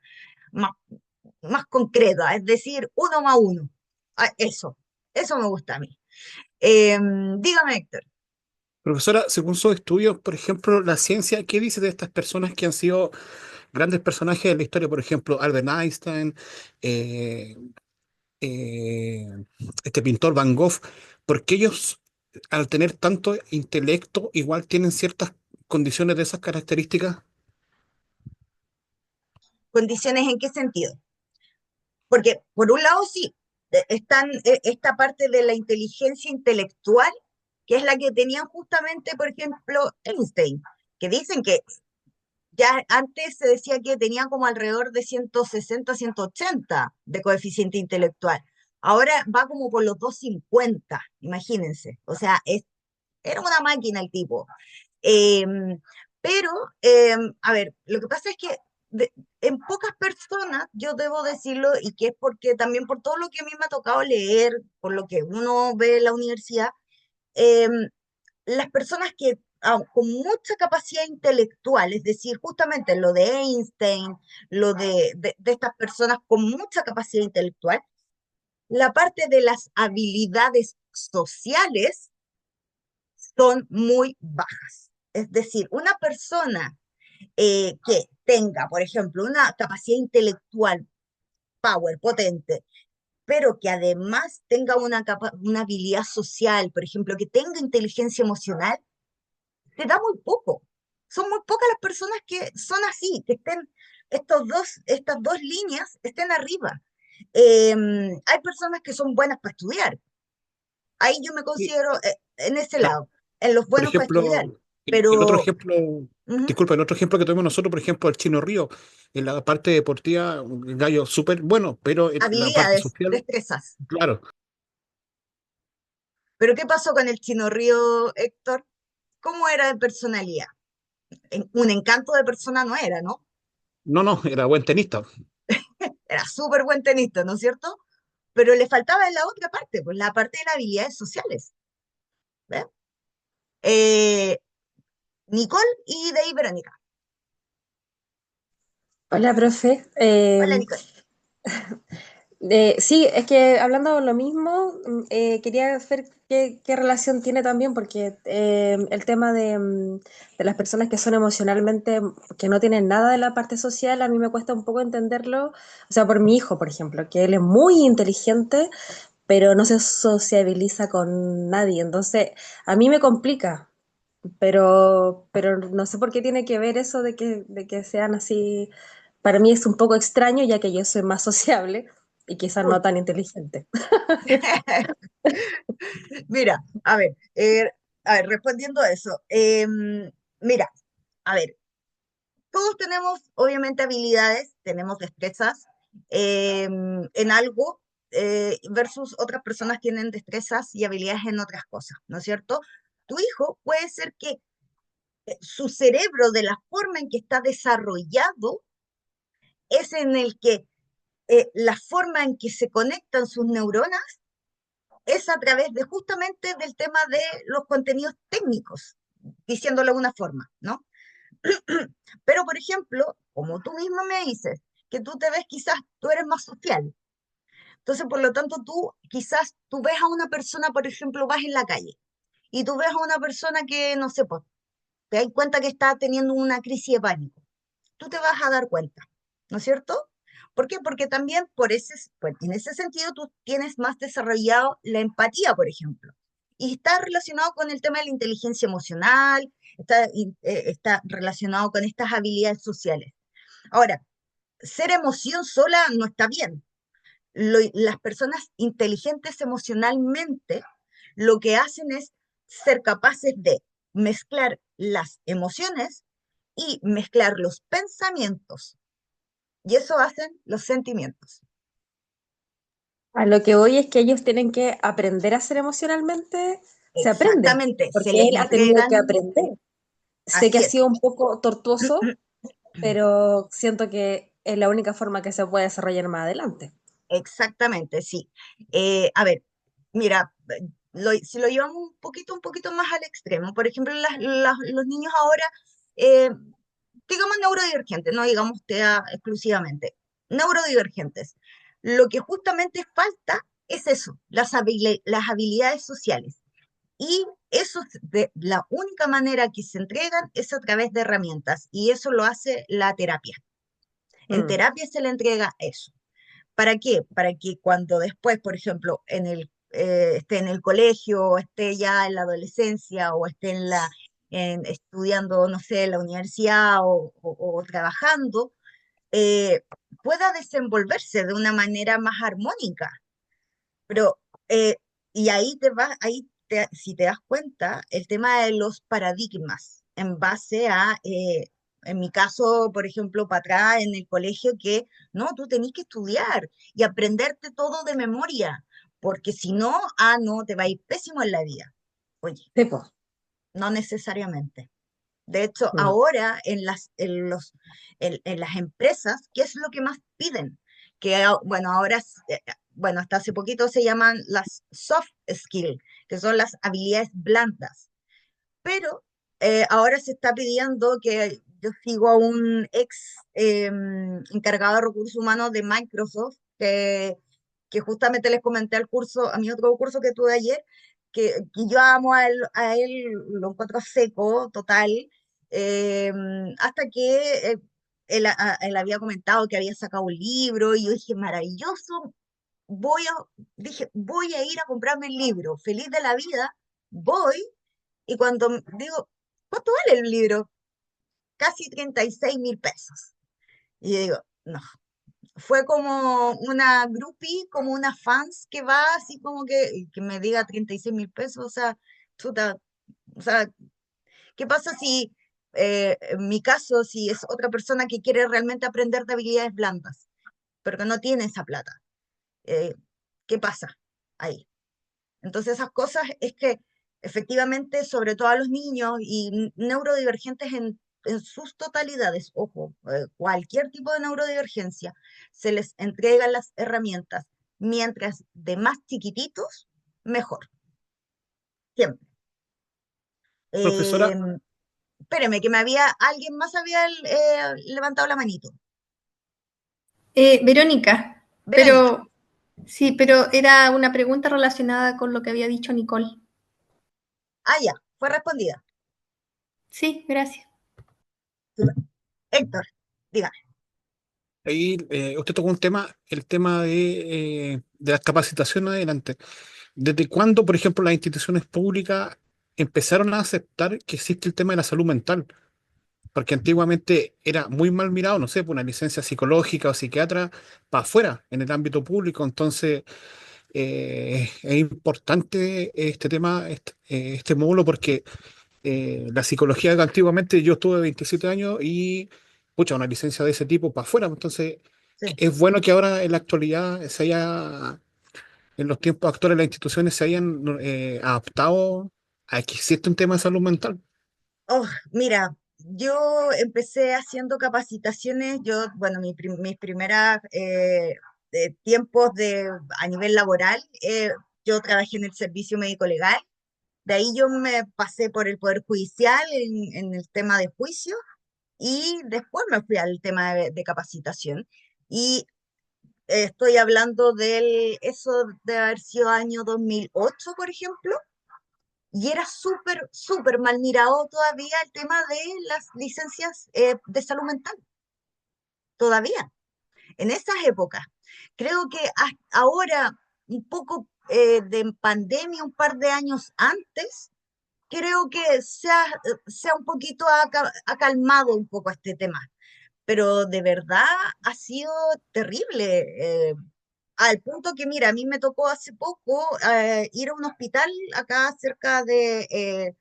más concretas, es decir, uno más uno. Eso me gusta a mí. Dígame, Héctor. Profesora, según sus estudios, por ejemplo, la ciencia, ¿qué dice de estas personas que han sido grandes personajes de la historia? Por ejemplo, Albert Einstein, eh, eh, este pintor Van Gogh, porque ellos, al tener tanto intelecto, igual tienen ciertas condiciones de esas características. ¿Condiciones en qué sentido? Porque por un lado sí, están esta parte de la inteligencia intelectual, que es la que tenían justamente, por ejemplo, Einstein, que dicen que ya antes se decía que tenía como alrededor de 160, 180 de coeficiente intelectual. Ahora va como por los 250, imagínense. O sea, era una máquina el tipo. Em, pero, a ver, lo que pasa es que en pocas personas, yo debo decirlo, y que es porque también por todo lo que a mí me ha tocado leer, por lo que uno ve en la universidad, em, las personas que con mucha capacidad intelectual, es decir, justamente lo de Einstein, lo de estas personas con mucha capacidad intelectual, la parte de las habilidades sociales son muy bajas. Es decir, una persona que tenga, por ejemplo, una capacidad intelectual power, potente, pero que además tenga una habilidad social, por ejemplo, que tenga inteligencia emocional, se da muy poco. Son muy pocas las personas que son así, que estén estas dos líneas estén arriba. Hay personas que son buenas para estudiar. Ahí yo me Sí, considero en ese claro. lado, en los Por buenos para estudiar. ejemplo, el otro Pero ejemplo, ujú, disculpa, el otro ejemplo que tuvimos nosotros, por ejemplo, el Chino Río, en la parte deportiva, un gallo súper bueno, pero en la parte habilidades, social, destrezas. claro, Pero ¿qué pasó con el Chino Río, Héctor? ¿Cómo era de personalidad? Un encanto de persona no era, ¿no? no, era buen tenista. Era súper buen tenista, ¿no es cierto? Pero le faltaba en la otra parte, pues la parte de las habilidades sociales. ¿Ve? Eh, Nicole y de ahí Verónica. Hola, profe. Hola, Nicole. Sí, es que hablando de lo mismo, quería ver qué relación tiene también, porque el tema de las personas que son emocionalmente, que no tienen nada de la parte social, a mí me cuesta un poco entenderlo. O sea, por mi hijo, por ejemplo, que él es muy inteligente, pero no se sociabiliza con nadie. Entonces, a mí me complica, pero no sé por qué tiene que ver eso de que sean así. Para mí es un poco extraño, ya que yo soy más sociable y quizás Uy. no tan inteligente. Mira, a ver, respondiendo a eso. Mira, a ver, todos tenemos obviamente habilidades, tenemos destrezas en algo versus otras personas tienen destrezas y habilidades en otras cosas, ¿no es cierto? Tu hijo puede ser que su cerebro, de la forma en que está desarrollado, es en el que la forma en que se conectan sus neuronas es a través de justamente del tema de los contenidos técnicos, diciéndolo de una forma, ¿no? Pero, por ejemplo, como tú mismo me dices, que tú te ves quizás, tú eres más social. Entonces, por lo tanto, tú quizás tú ves a una persona, por ejemplo, vas en la calle y tú ves a una persona que, no sé, pues, te das cuenta que está teniendo una crisis de pánico. Tú te vas a dar cuenta, ¿no es cierto? ¿Por qué? Porque también pues, en ese sentido tú tienes más desarrollado la empatía, por ejemplo. Y está relacionado con el tema de la inteligencia emocional, está relacionado con estas habilidades sociales. Ahora, ser emoción sola no está bien. Las personas inteligentes emocionalmente lo que hacen es ser capaces de mezclar las emociones y mezclar los pensamientos. Y eso hacen los sentimientos. A lo que voy es que ellos tienen que aprender a ser emocionalmente, se aprende, Exactamente, se porque les él ha tenido que entregan, aprender. Sé que ha así es. sido un poco tortuoso, pero siento que es la única forma que se puede desarrollar más adelante. Exactamente, sí. A ver, mira, si lo llevamos un poquito más al extremo, por ejemplo, los niños ahora, eh, digamos neurodivergentes, no digamos TEA exclusivamente, neurodivergentes. Lo que justamente falta es eso, las habilidades sociales. Y eso, la única manera que se entregan es a través de herramientas, y eso lo hace la terapia. En Mm. terapia se le entrega eso. ¿Para qué? Para que cuando después, por ejemplo, esté en el colegio, o esté ya en la adolescencia, o esté estudiando, no sé, en la universidad o trabajando, eh, pueda desenvolverse de una manera más armónica. Pero, y ahí si te das cuenta, el tema de los paradigmas en base a, en mi caso, por ejemplo, para atrás en el colegio, que no, tú tenés que estudiar y aprenderte todo de memoria, porque si no, no, te va a ir pésimo en la vida. Oye, Sí, po. no necesariamente. De hecho, Mm. ahora en las empresas, ¿qué es lo que más piden? Bueno, ahora, bueno, hasta hace poquito se llaman las soft skills, que son las habilidades blandas. Pero ahora se está pidiendo que yo sigo a un ex encargado de recursos humanos de Microsoft, que justamente les comenté al curso, a mi otro curso que tuve ayer, que yo amo a él, lo encuentro seco, total, eh, hasta que él había comentado que había sacado un libro y yo dije, maravilloso, dije, voy a ir a comprarme el libro, feliz de la vida, voy y cuando digo, ¿cuánto vale el libro? Casi 36.000 pesos. Y yo digo, no, fue como una groupie, como una fans que va así como que me diga 36.000 pesos, o sea, chuta, o sea, ¿qué pasa si, en mi caso, si es otra persona que quiere realmente aprender de habilidades blandas, pero que no tiene esa plata? Eh, ¿Qué pasa ahí? Entonces esas cosas es que efectivamente, sobre todo a los niños y neurodivergentes en sus totalidades, ojo, cualquier tipo de neurodivergencia, se les entregan las herramientas, mientras de más chiquititos, mejor, siempre. Profesora, Em, Espéreme, que alguien más había levantado la manito. Verónica, Verónica. sí, pero era una pregunta relacionada con lo que había dicho Nicole. Ah, ya, fue respondida. Sí, gracias. Héctor, dígame. ahí usted tocó un tema, el tema de las capacitaciones adelante. ¿Desde cuándo, por ejemplo, las instituciones públicas empezaron a aceptar que existe el tema de la salud mental? Porque antiguamente era muy mal mirado, no sé, por una licencia psicológica o psiquiatra para afuera, en el ámbito público. Entonces, es importante este tema, este módulo, porque la psicología que antiguamente yo estuve 27 años y, pucha, una licencia de ese tipo para afuera. Entonces, Sí. es bueno que ahora en la actualidad en los tiempos actuales las instituciones se hayan adaptado a que existe un tema de salud mental. Oh, mira, yo empecé haciendo capacitaciones, bueno, mis primeras tiempos a nivel laboral, yo trabajé en el servicio médico legal, de ahí yo me pasé por el Poder Judicial en el tema de juicio y después me fui al tema de capacitación. Y estoy hablando eso de haber sido año 2008, por ejemplo. Y era súper, súper mal mirado todavía el tema de las licencias de salud mental, todavía, en esas épocas. Creo que ahora, un poco de pandemia, un par de años antes, creo que se ha un poquito acalmado un poco este tema, pero de verdad ha sido terrible. Al punto que, mira, a mí me tocó hace poco ir a un hospital acá cerca de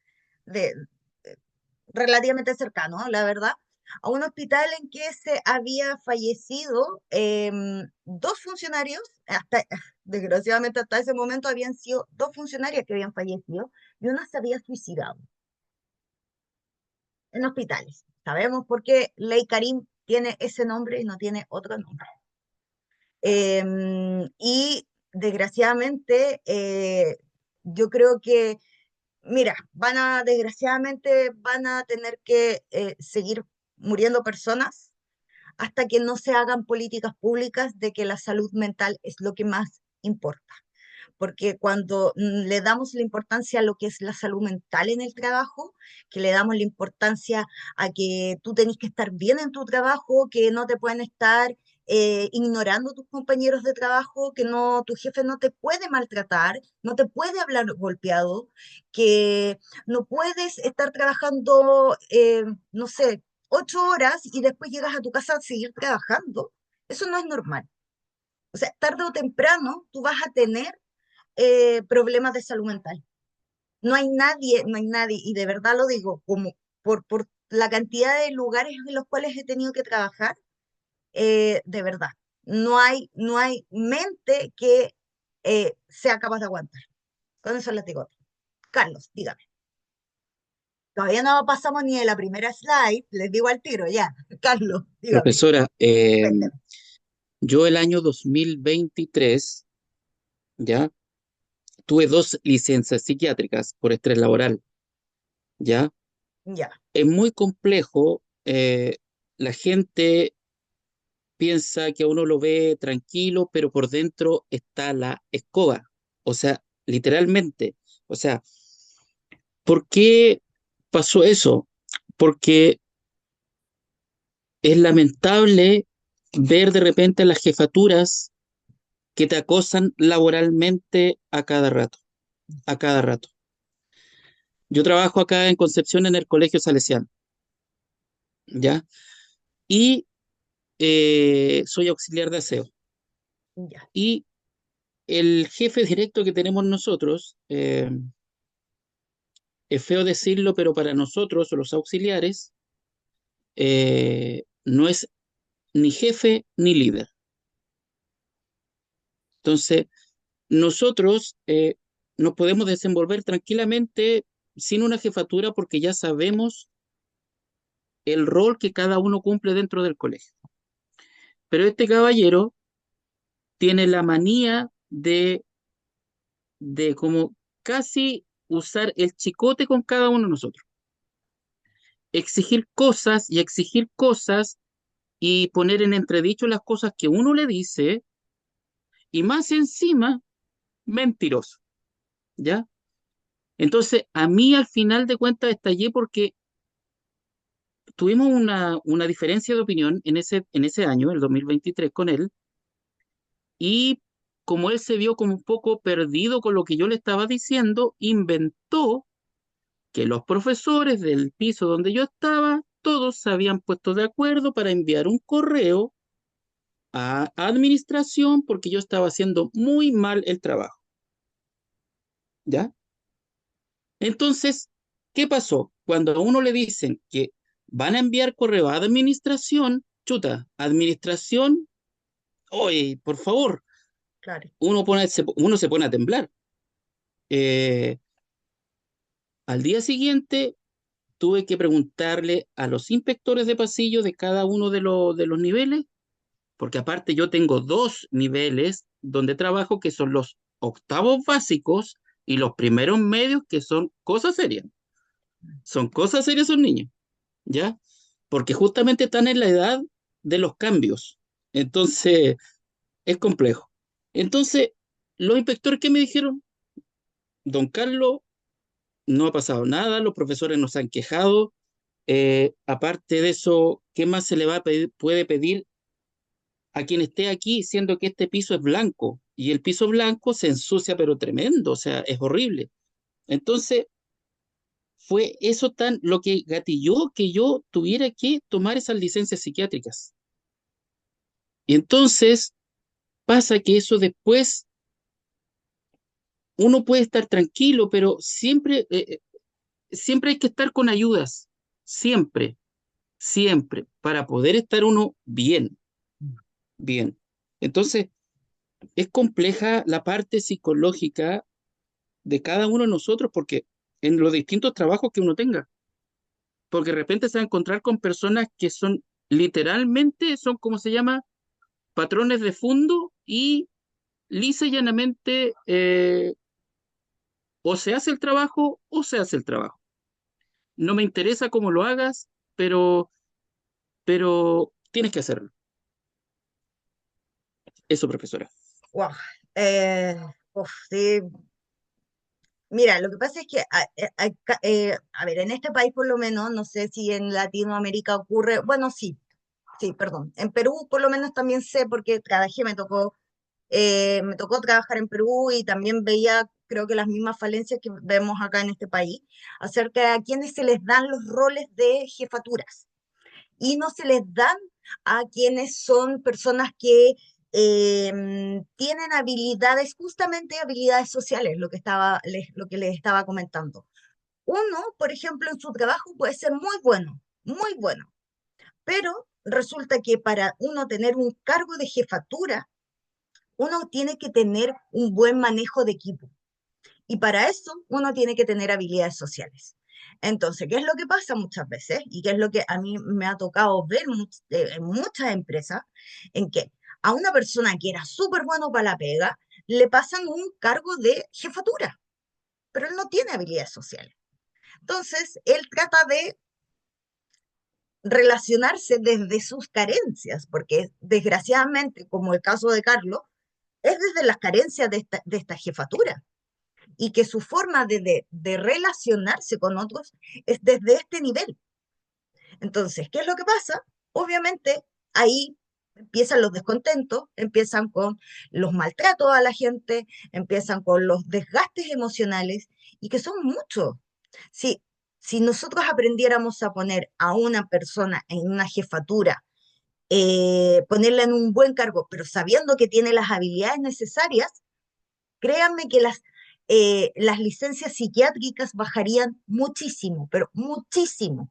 relativamente cercano, la verdad, a un hospital en que se había fallecido dos funcionarios, desgraciadamente hasta ese momento habían sido dos funcionarias que habían fallecido y una se había suicidado en hospitales. Sabemos por qué Ley Karim tiene ese nombre y no tiene otro nombre. Y desgraciadamente, yo creo que, mira, desgraciadamente van a tener que seguir muriendo personas hasta que no se hagan políticas públicas de que la salud mental es lo que más importa. Porque cuando le damos la importancia a lo que es la salud mental en el trabajo, que le damos la importancia a que tú tenés que estar bien en tu trabajo, que no te pueden estar ignorando tus compañeros de trabajo, que no, tu jefe no te puede maltratar, no te puede hablar golpeado, que no puedes estar trabajando, no sé, 8 horas y después llegas a tu casa a seguir trabajando. Eso no es normal. O sea, tarde o temprano tú vas a tener problemas de salud mental. No hay nadie, y de verdad lo digo, como por la cantidad de lugares en los cuales he tenido que trabajar, de verdad, no hay mente que sea capaz de aguantar. Con eso les digo. Carlos, dígame. Todavía no pasamos ni de la primera slide, les digo al tiro, ya. Carlos, dígame, Profesora, cuénteme. yo el año 2023, ya, tuve 2 licencias psiquiátricas por estrés laboral, ya. Ya, Es muy complejo, la gente piensa que a uno lo ve tranquilo, pero por dentro está la escoba, o sea, literalmente, o sea, ¿por qué pasó eso? Porque es lamentable ver de repente a las jefaturas que te acosan laboralmente a cada rato, a cada rato. Yo trabajo acá en Concepción en el Colegio Salesiano, ¿ya? Y soy auxiliar de aseo. Ya. Y el jefe directo que tenemos nosotros, es feo decirlo, pero para nosotros, los auxiliares, no es ni jefe ni líder. Entonces, nosotros nos podemos desenvolver tranquilamente sin una jefatura porque ya sabemos el rol que cada uno cumple dentro del colegio. Pero este caballero tiene la manía de como casi usar el chicote con cada uno de nosotros. Exigir cosas y poner en entredicho las cosas que uno le dice y más encima, mentiroso, ¿ya? Entonces, a mí al final de cuentas estallé porque tuvimos una diferencia de opinión en ese año, el 2023, con él, y como él se vio como un poco perdido con lo que yo le estaba diciendo, inventó que los profesores del piso donde yo estaba, todos se habían puesto de acuerdo para enviar un correo a administración porque yo estaba haciendo muy mal el trabajo, ¿ya? Entonces, ¿qué pasó? Cuando a uno le dicen que van a enviar correo a administración, chuta, administración, oye, por favor, Claro. uno se pone a temblar. Eh, Al día siguiente tuve que preguntarle a los inspectores de pasillo de cada uno de los niveles, porque aparte yo tengo dos niveles donde trabajo que son los octavos básicos y los primeros medios que son cosas serias. Son cosas serias esos niños, ¿ya? Porque justamente están en la edad de los cambios. Entonces, es complejo. Entonces, los inspectores que me dijeron, don Carlos, no ha pasado nada, los profesores nos han quejado. Aparte de eso, ¿qué más se le va a pedir, puede pedir a quien esté aquí, siendo que este piso es blanco? Y el piso blanco se ensucia, pero tremendo, o sea, es horrible. Entonces, fue eso tan lo que gatilló que yo tuviera que tomar esas licencias psiquiátricas. Y entonces pasa que eso después uno puede estar tranquilo, pero siempre hay que estar con ayudas, siempre, siempre, para poder estar uno bien, bien. Entonces, es compleja la parte psicológica de cada uno de nosotros porque en los distintos trabajos que uno tenga, porque de repente se va a encontrar con personas que son literalmente, son como se llama, patrones de fondo y lisa y llanamente o se hace el trabajo o se hace el trabajo. No me interesa cómo lo hagas, pero tienes que hacerlo. Eso, profesora. Wow. Sí. Mira, lo que pasa es que, a ver, en este país por lo menos, no sé si en Latinoamérica ocurre, bueno, sí, sí, perdón. En Perú por lo menos también sé, porque trabajé, me tocó trabajar en Perú y también veía, creo que las mismas falencias que vemos acá en este país, acerca de a quienes se les dan los roles de jefaturas y no se les dan a quienes son personas que tienen habilidades, justamente habilidades sociales, lo que les estaba comentando. Uno, por ejemplo, en su trabajo puede ser muy bueno, pero resulta que para uno tener un cargo de jefatura, uno tiene que tener un buen manejo de equipo. Y para eso uno tiene que tener habilidades sociales. Entonces, ¿qué es lo que pasa muchas veces? Y qué es lo que a mí me ha tocado ver en muchas empresas, en que a una persona que era súper bueno para la pega, le pasan un cargo de jefatura, pero él no tiene habilidades sociales. Entonces, él trata de relacionarse desde sus carencias, porque desgraciadamente, como el caso de Carlos, es desde las carencias de esta jefatura y que su forma de relacionarse con otros es desde este nivel. Entonces, ¿qué es lo que pasa? Obviamente, ahí empiezan los descontentos, empiezan con los maltratos a la gente, empiezan con los desgastes emocionales y que son muchos. Si, si nosotros aprendiéramos a poner a una persona en una jefatura ponerla en un buen cargo, pero sabiendo que tiene las habilidades necesarias, créanme que las licencias psiquiátricas bajarían muchísimo, pero muchísimo.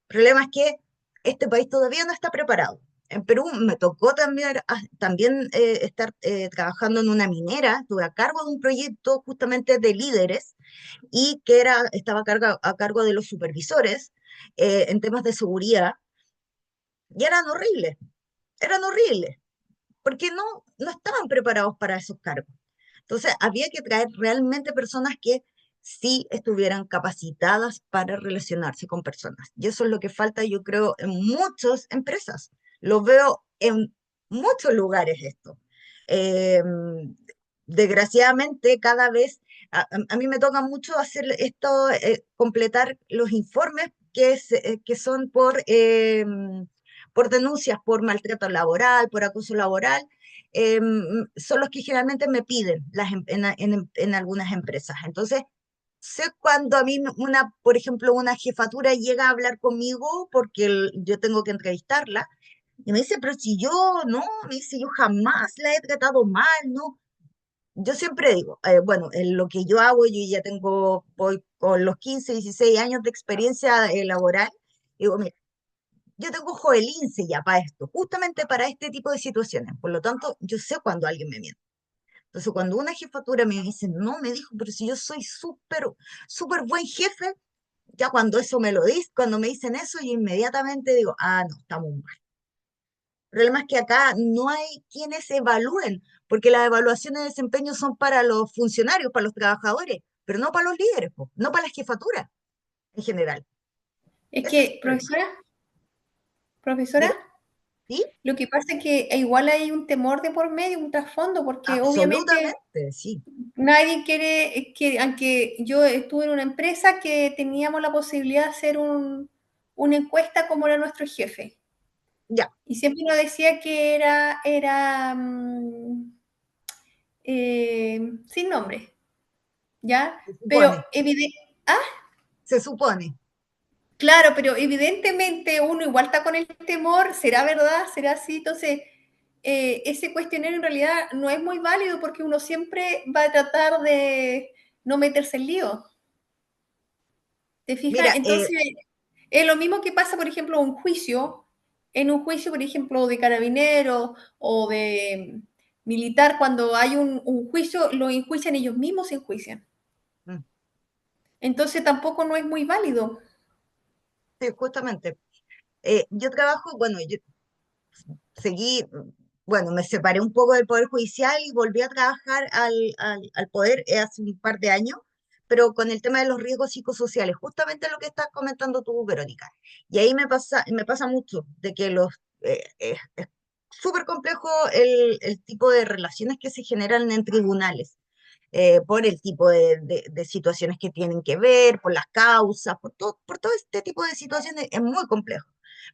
El problema es que este país todavía no está preparado. En Perú me tocó también estar trabajando en una minera, estuve a cargo de un proyecto justamente de líderes y estaba a cargo de los supervisores en temas de seguridad y eran horribles, porque no estaban preparados para esos cargos. Entonces, había que traer realmente personas que sí estuvieran capacitadas para relacionarse con personas. Y eso es lo que falta, yo creo, en muchas empresas. Lo veo en muchos lugares esto. Eh, Desgraciadamente, cada vez, a mí me toca mucho hacer esto, completar los informes que son por denuncias, por maltrato laboral, por acoso laboral, son los que generalmente me piden en algunas empresas. Entonces, sé cuando a mí por ejemplo, una jefatura llega a hablar conmigo porque yo tengo que entrevistarla y me dice, pero si yo, no, me dice, yo jamás la he tratado mal, ¿no? Yo siempre digo, bueno, en lo que yo hago, yo ya voy con los 15, 16 años de experiencia laboral, digo, mira, yo tengo ojo de lince ya para esto, justamente para este tipo de situaciones. Por lo tanto, yo sé cuando alguien me miente. Entonces, cuando una jefatura me dice, no, me dijo, pero si yo soy súper buen jefe, ya cuando eso me lo dice, cuando me dicen eso, yo inmediatamente digo, ah, no, estamos mal. El problema es que acá no hay quienes evalúen, porque las evaluaciones de desempeño son para los funcionarios, para los trabajadores, pero no para los líderes, po, no para las jefaturas en general. Es Ese es el que, problema. profesora, Diga, ¿sí? lo que pasa es que igual hay un temor de por medio, un trasfondo, porque obviamente Absolutamente, sí. nadie quiere que, aunque yo estuve en una empresa que teníamos la posibilidad de hacer una encuesta como era nuestro jefe. Ya, Y siempre nos decía que era sin nombre, ¿ya? se Pero supone, se supone. claro, pero evidentemente uno igual está con el temor, ¿será verdad? ¿Será así? Entonces, ese cuestionario en realidad no es muy válido porque uno siempre va a tratar de no meterse en lío. ¿Te fijas? Mira, Entonces, es lo mismo que pasa, por ejemplo, en un juicio, por ejemplo, de carabinero o de militar, cuando hay un juicio, lo enjuician ellos mismos, se enjuician. mm, Entonces, tampoco no es muy válido. sí, justamente. Yo trabajo, bueno, yo seguí, bueno, me separé un poco del Poder Judicial y volví a trabajar al Poder hace un par de años, pero con el tema de los riesgos psicosociales, justamente lo que estás comentando tú, Verónica. Y ahí me pasa mucho de que es súper complejo el tipo de relaciones que se generan en tribunales. Por el tipo de situaciones que tienen que ver, por las causas, por todo este tipo de situaciones, es muy complejo.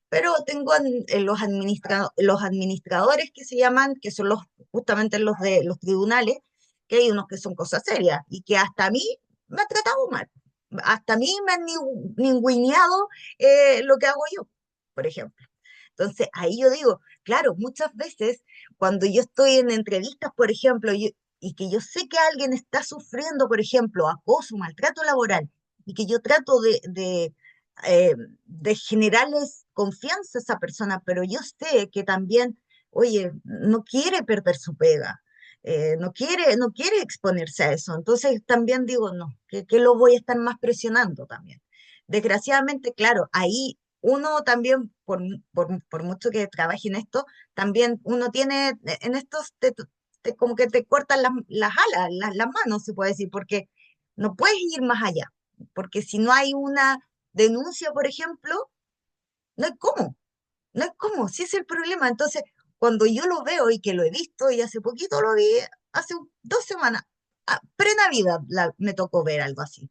Pero tengo los administradores que se llaman, que son justamente los de los tribunales, que hay unos que son cosas serias y que hasta a mí me han tratado mal. Hasta a mí me han ninguneado lo que hago yo, por ejemplo. Entonces, ahí yo digo, claro, muchas veces cuando yo estoy en entrevistas, por ejemplo, y que yo sé que alguien está sufriendo, por ejemplo, acoso, maltrato laboral, y que yo trato eh, de generarles confianza a esa persona, pero yo sé que también, oye, no quiere perder su pega, no quiere exponerse a eso. Entonces también digo, no, que lo voy a estar más presionando también. Desgraciadamente, claro, ahí uno también, por mucho que trabaje en esto, también uno tiene, en estos, como que te cortan las alas, las manos, se puede decir, porque no puedes ir más allá, porque si no hay una denuncia, por ejemplo, no hay cómo, no hay cómo, si es el problema. Entonces, cuando yo lo veo y que lo he visto, y hace poquito lo vi, hace 2 semanas, pre-Navidad me tocó ver algo así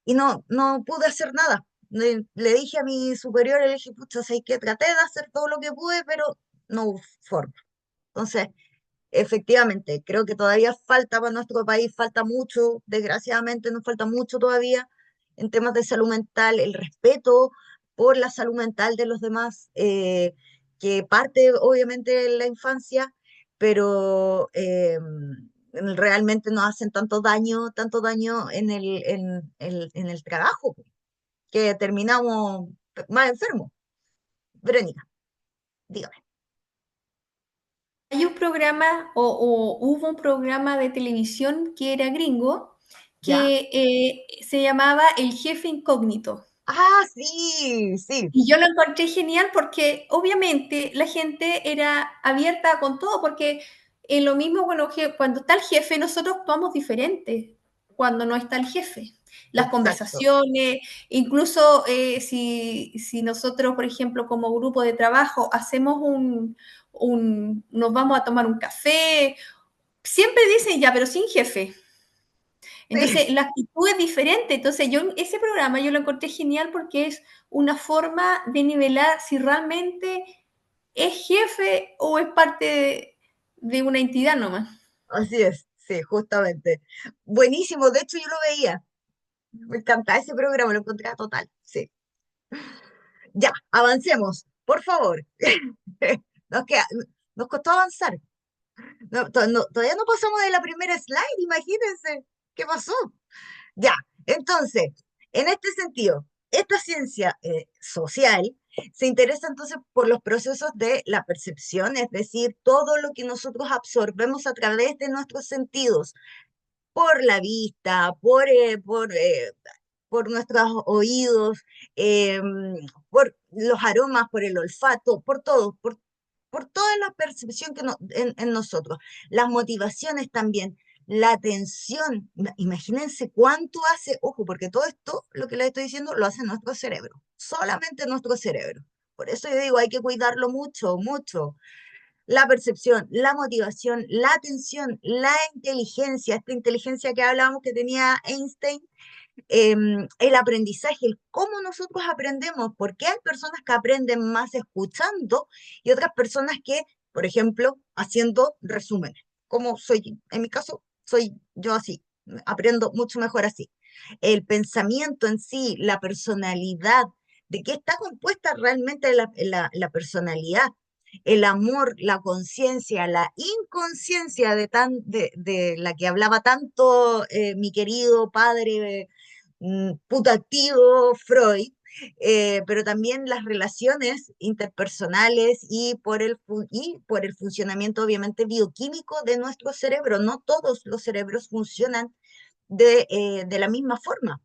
y no pude hacer nada. Le dije a mi superior, le dije, pucha, sé que traté de hacer todo lo que pude, pero no hubo forma. Entonces, efectivamente, creo que todavía falta para nuestro país, falta mucho, desgraciadamente nos falta mucho todavía en temas de salud mental, el respeto por la salud mental de los demás, que parte obviamente en la infancia, pero realmente nos hacen tanto daño en el trabajo, que terminamos más enfermos. Verónica, dígame. Hay un programa o hubo un programa de televisión que era gringo ¿Ya? que se llamaba El Jefe Incógnito. Ah, sí, sí, Y yo lo encontré genial porque obviamente la gente era abierta con todo, porque en lo mismo, bueno, cuando está el jefe, nosotros actuamos diferente cuando no está el jefe. Las exacto. conversaciones, incluso si nosotros, por ejemplo, como grupo de trabajo, hacemos nos vamos a tomar un café, siempre dicen ya, pero sin jefe. Sí, Entonces, la actitud es diferente. Entonces, ese programa yo lo encontré genial porque es una forma de nivelar si realmente es jefe o es parte de una entidad nomás. así es, sí, justamente. Buenísimo, de hecho yo lo veía. Me encantaba ese programa, lo encontraba total, sí. Ya, avancemos, por favor. Nos queda- nos costó avanzar. Todavía no pasamos de la primera slide, imagínense. ¿Qué pasó? Ya, entonces, en este sentido, esta ciencia social se interesa entonces por los procesos de la percepción, es decir, todo lo que nosotros absorbemos a través de nuestros sentidos, por la vista, por nuestros oídos, por los aromas, por el olfato, por todo, por toda la percepción en nosotros, las motivaciones también, la atención. Imagínense cuánto hace, ojo, porque todo esto, lo que les estoy diciendo, lo hace nuestro cerebro, solamente nuestro cerebro. Por eso yo digo, hay que cuidarlo mucho, mucho. La percepción, la motivación, la atención, la inteligencia, esta inteligencia que hablábamos que tenía Einstein, el aprendizaje, el cómo nosotros aprendemos, porque hay personas que aprenden más escuchando y otras personas que, por ejemplo, haciendo resúmenes, como soy, en mi caso, soy yo así, aprendo mucho mejor así. El pensamiento en sí, la personalidad, de qué está compuesta realmente la personalidad, el amor, la conciencia, la inconsciencia de la que hablaba tanto mi querido padre putativo Freud, pero también las relaciones interpersonales y por el funcionamiento obviamente bioquímico de nuestro cerebro. No todos los cerebros funcionan de la misma forma.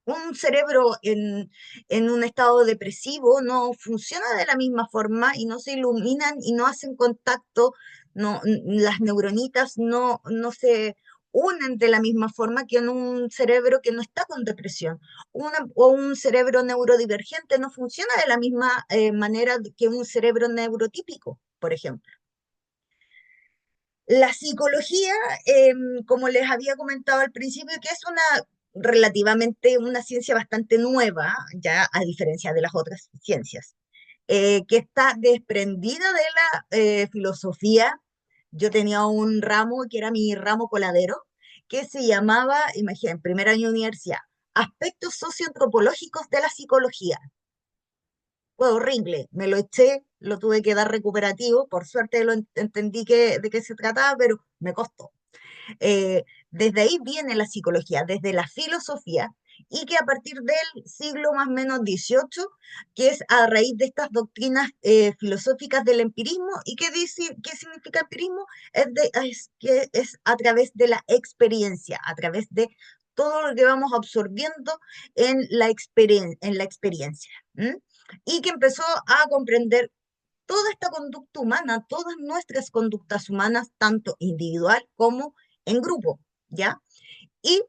Un cerebro en un estado depresivo no funciona de la misma forma y no se iluminan y no hacen contacto, las neuronitas no se unen de la misma forma que en un cerebro que no está con depresión. O un cerebro neurodivergente no funciona de la misma manera que un cerebro neurotípico, por ejemplo. La psicología, como les había comentado al principio, que es relativamente una ciencia bastante nueva, ya a diferencia de las otras ciencias, que está desprendida de la filosofía. Yo tenía un ramo que era mi ramo coladero, que se llamaba, imagínense, en primer año de universidad, Aspectos socioantropológicos de la psicología. Fue horrible, me lo eché, lo tuve que dar recuperativo, por suerte entendí de qué se trataba, pero me costó. Desde ahí viene la psicología, desde la filosofía, y que a partir del siglo más o menos XVIII, que es a raíz de estas doctrinas filosóficas del empirismo, ¿y qué significa empirismo? Que es a través de la experiencia, a través de todo lo que vamos absorbiendo en la experiencia. ¿M? Y que empezó a comprender toda esta conducta humana, todas nuestras conductas humanas, tanto individual como en grupo, ¿ya? Y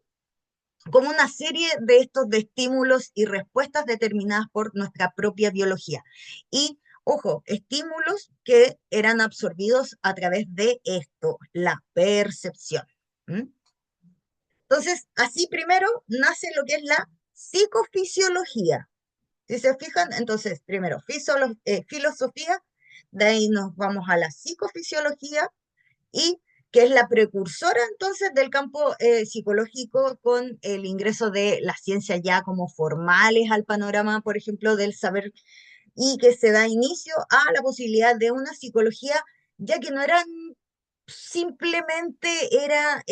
como una serie de estos de estímulos y respuestas determinadas por nuestra propia biología. Y, ojo, estímulos que eran absorbidos a través de esto, la percepción. ¿Mm? Entonces, así primero nace lo que es la psicofisiología. Si se fijan, entonces, primero, filosofía, de ahí nos vamos a la psicofisiología, y que es la precursora entonces del campo psicológico con el ingreso de las ciencias ya como formales al panorama, por ejemplo, del saber y que se da inicio a la posibilidad de una psicología, ya que no eran simplemente era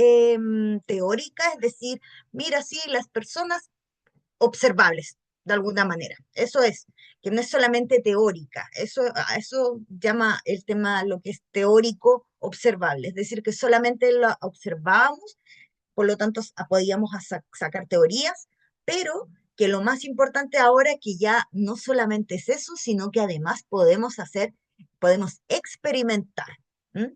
teórica, es decir, mira, sí, las personas observables, de alguna manera. Eso es, que no es solamente teórica, a eso llama el tema lo que es teórico observable, es decir, que solamente lo observábamos, por lo tanto podíamos sacar teorías, pero que lo más importante ahora que ya no solamente es eso, sino que además podemos experimentar. ¿M?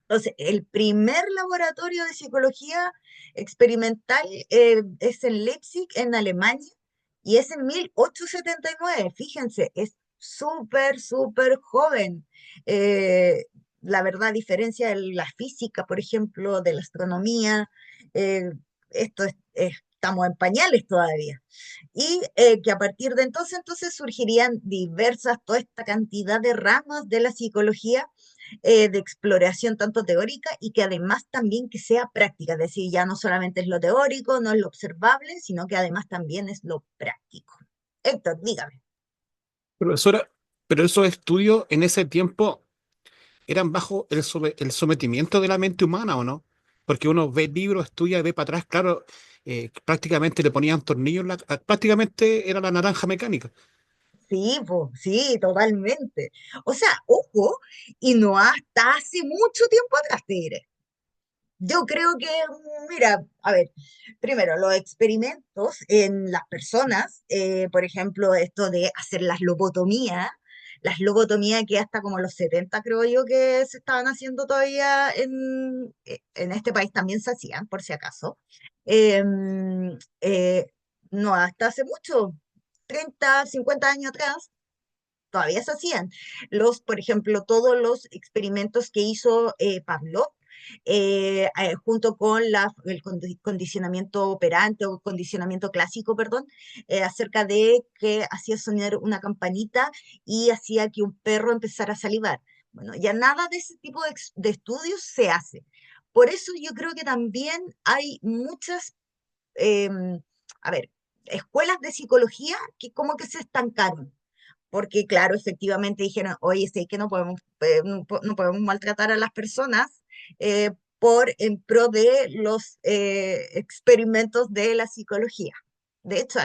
Entonces, el primer laboratorio de psicología experimental es en Leipzig, en Alemania, y es en 1879. Fíjense, es súper, súper joven. Eh, la verdad, a diferencia de la física, por ejemplo, de la astronomía, eh, estamos en pañales todavía. Y que a partir de entonces surgirían toda esta cantidad de ramas de la psicología de exploración tanto teórica y que además también que sea práctica, es decir, ya no solamente es lo teórico, no es lo observable, sino que además también es lo práctico. Héctor, dígame. Profesora, pero esos estudios en ese tiempo eran bajo el sometimiento de la mente humana, ¿o no? Porque uno ve libros, estudia, ve para atrás, claro, prácticamente le ponían tornillos, prácticamente era la naranja mecánica. Sí, po, sí, totalmente. O sea, ojo, y no hasta hace mucho tiempo atrás, te diré. Yo creo que, mira, a ver, primero, los experimentos en las personas, por ejemplo, esto de hacer las lobotomías que hasta como los 70 creo yo que se estaban haciendo todavía en este país también se hacían, por si acaso. Em, eh, no, hasta hace mucho, 30 50 años atrás, todavía se hacían. Por ejemplo, todos los experimentos que hizo Pavlov, junto con condicionamiento operante o condicionamiento clásico, perdón, acerca de que hacía sonar una campanita y hacía que un perro empezara a salivar. Bueno, ya nada de ese tipo de estudios se hace. Por eso yo creo que también hay muchas, em, a ver, escuelas de psicología que como que se estancaron porque claro, efectivamente dijeron, oye, sé que no podemos maltratar a las personas en pro de los experimentos de la psicología. De hecho,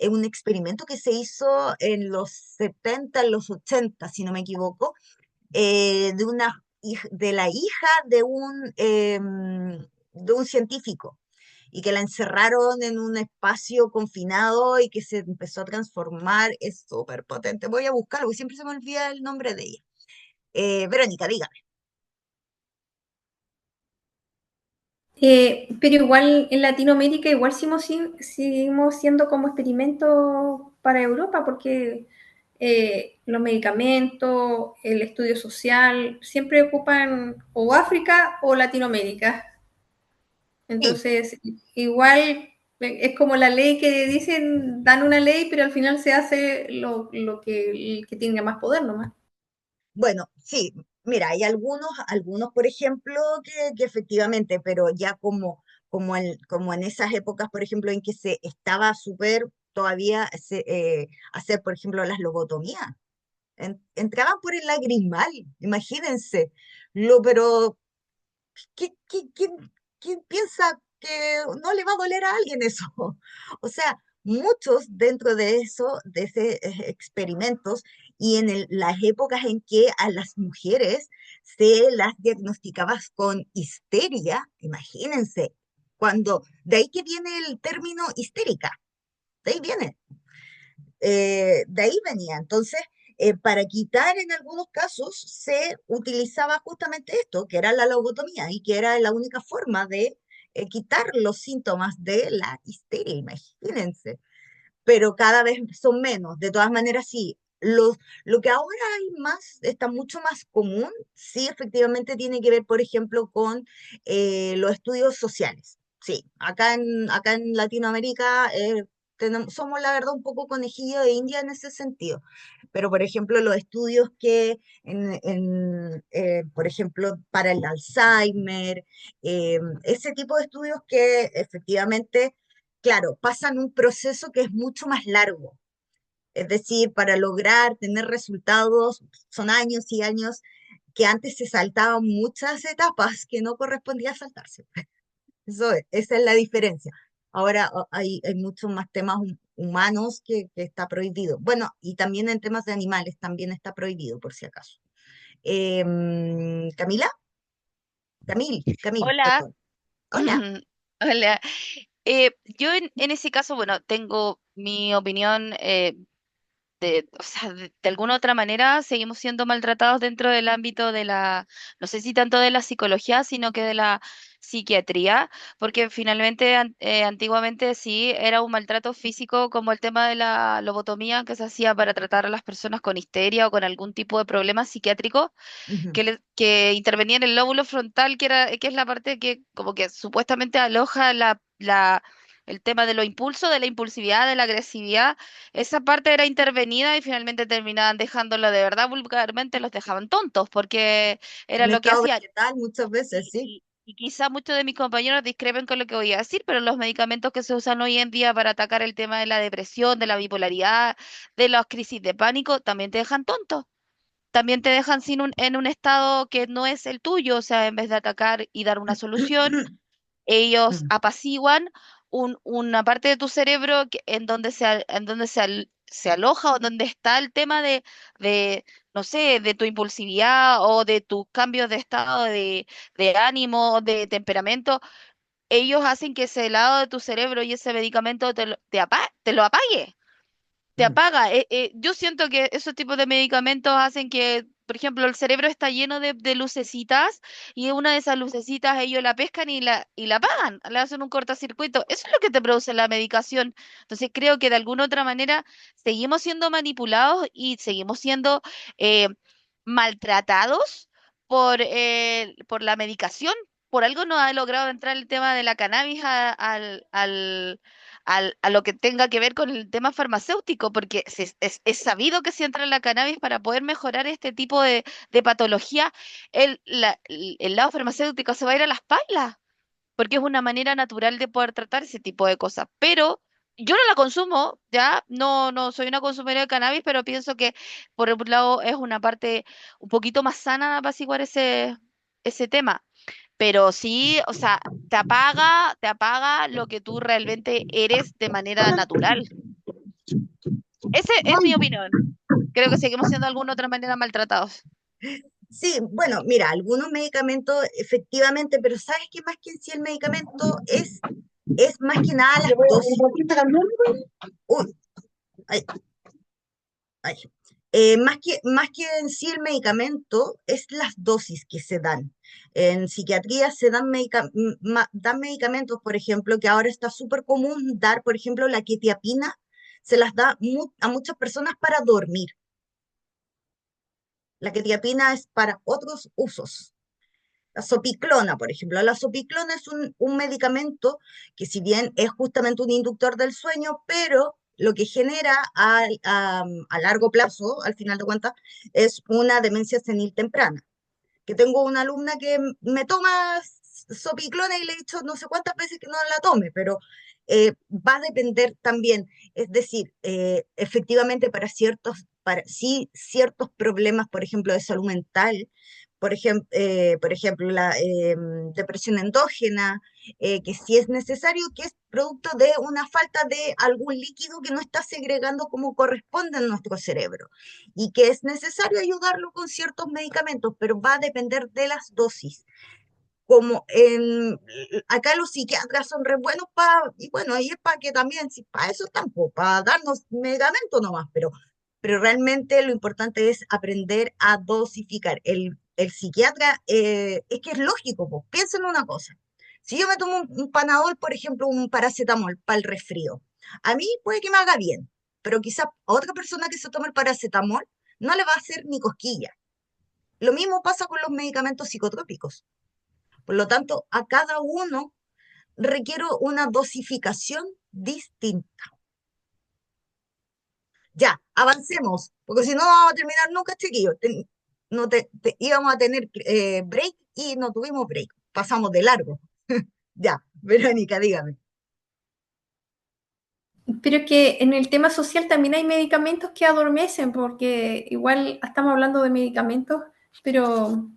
un experimento que se hizo en los 70 en los 80 si no me equivoco, de la hija de un científico y que la encerraron en un espacio confinado y que se empezó a transformar, es súper potente. Voy a buscarlo, porque siempre se me olvida el nombre de ella. Verónica, dígame. Pero igual en Latinoamérica igual seguimos siendo como experimento para Europa porque los medicamentos, el estudio social, siempre ocupan o África o Latinoamérica. Sí, Entonces, igual es como la ley que dicen, dan una ley, pero al final se hace lo que, el que tenga más poder nomás. bueno, sí, mira, hay algunos, por ejemplo, que efectivamente, pero ya como en esas épocas, por ejemplo, en que se estaba súper todavía hacer, por ejemplo, las lobotomías. Entraban por el lagrimal, imagínense. Pero ¿quién piensa que no le va a doler a alguien eso? O sea, muchos dentro de eso, de ese experimentos, y en las épocas en que a las mujeres se las diagnosticaba con histeria, imagínense, de ahí que viene el término histérica, de ahí viene de ahí venía. Entonces, para quitar en algunos casos se utilizaba justamente esto, que era la lobotomía y que era la única forma de quitar los síntomas de la histeria, imagínense. Pero cada vez son menos. De todas maneras, sí. Lo que ahora hay más, está mucho más común, sí, efectivamente tiene que ver, por ejemplo, con los estudios sociales. Sí, acá en Latinoamérica somos, la verdad, un poco conejillo de India en ese sentido. Pero, por ejemplo, los estudios por ejemplo, para el Alzheimer, ese tipo de estudios que efectivamente claro, pasan un proceso que es mucho más largo. Es decir, para lograr tener resultados son años y años que antes se saltaban muchas etapas que no correspondía saltarse. Esa es la diferencia. Ahora hay muchos más temas humanos que está prohibido. Bueno, y también en temas de animales también está prohibido, por si acaso. Camila, Camil, Hola, perdón. Hola. hola. Yo en ese caso, bueno, tengo mi opinión o sea, de alguna otra manera seguimos siendo maltratados dentro del ámbito de no sé si tanto de la psicología, sino que de la psiquiatría, porque finalmente antiguamente sí era un maltrato físico como el tema de la lobotomía que se hacía para tratar a las personas con histeria o con algún tipo de problema psiquiátrico Ujú. que intervenía en el lóbulo frontal, que es la parte que como que supuestamente aloja el tema de los impulsos, de la impulsividad, de la agresividad. Esa parte era intervenida y finalmente terminaban dejándola de verdad vulgarmente, los dejaban tontos, porque era En lo que estado hacían. vegetal muchas veces, sí. Y quizá muchos de mis compañeros discrepen con lo que voy a decir, pero los medicamentos que se usan hoy en día para atacar el tema de la depresión, de la bipolaridad, de las crisis de pánico, también te dejan tontos, también te dejan en un estado que no es el tuyo, o sea, en vez de atacar y dar una solución, ellos Mm. apaciguan una parte de tu cerebro en donde se aloja o donde está el tema no sé, de tu impulsividad o de tus cambios de estado de ánimo, de temperamento. Ellos hacen que ese lado de tu cerebro y ese medicamento te lo apague, te Mm. apaga. Yo siento que esos tipos de medicamentos hacen que, por ejemplo, el cerebro está lleno de lucecitas y una de esas lucecitas ellos la pescan y la apagan, le hacen un cortocircuito. Eso es lo que te produce la medicación. Entonces creo que de alguna otra manera seguimos siendo manipulados y seguimos siendo eh, maltratados por la medicación. Por algo no ha logrado entrar el tema de la cannabis a lo que tenga que ver con el tema farmacéutico, porque es sabido que si entra la cannabis para poder mejorar este tipo de patología, el lado farmacéutico se va a ir a las pailas, porque es una manera natural de poder tratar ese tipo de cosas. Pero yo no la consumo, ya, no soy una consumidora de cannabis, pero pienso que por un lado es una parte un poquito más sana de apaciguar ese tema. Pero sí, o sea, te apaga lo que tú realmente eres de manera natural. Esa es mi opinión. Creo que seguimos siendo de alguna otra manera maltratados. Sí, bueno, mira, algunos medicamentos efectivamente, pero ¿sabes qué? Más que en sí el medicamento es más que nada las dosis. Uy, ay, ay. Más que en sí el medicamento, es las dosis que se dan. En psiquiatría se dan, dan medicamentos, por ejemplo, que ahora está súper común dar, por ejemplo, la quetiapina, se las da a muchas personas para dormir. La quetiapina es para otros usos. La sopiclona, por ejemplo. La sopiclona es un medicamento que si bien es justamente un inductor del sueño, pero lo que genera a largo plazo, al final de cuentas, es una demencia senil temprana. Que tengo una alumna que me toma sopiclona y le he dicho no sé cuántas veces que no la tome, pero va a depender también. Es decir, efectivamente sí, ciertos problemas, por ejemplo, de salud mental, por ejemplo, la depresión endógena, que si es necesario, que es producto de una falta de algún líquido que no está segregando como corresponde en nuestro cerebro y que es necesario ayudarlo con ciertos medicamentos, pero va a depender de las dosis. Acá los psiquiatras son re buenos y bueno, ahí es para que también, si para eso tampoco, para darnos medicamentos nomás, pero realmente lo importante es aprender a dosificar. El psiquiatra, es que es lógico, pues, piensen una cosa. Si yo me tomo un Panadol, por ejemplo, un paracetamol para el resfrío, a mí puede que me haga bien, pero quizá a otra persona que se tome el paracetamol no le va a hacer ni cosquilla. Lo mismo pasa con los medicamentos psicotrópicos. Por lo tanto, a cada uno requiere una dosificación distinta. Ya, avancemos, porque si no vamos a terminar nunca, chiquillos. No íbamos a tener break y no tuvimos break. Pasamos de largo. Ya, Verónica, dígame. Pero es que en el tema social también hay medicamentos que adormecen, porque igual estamos hablando de medicamentos, pero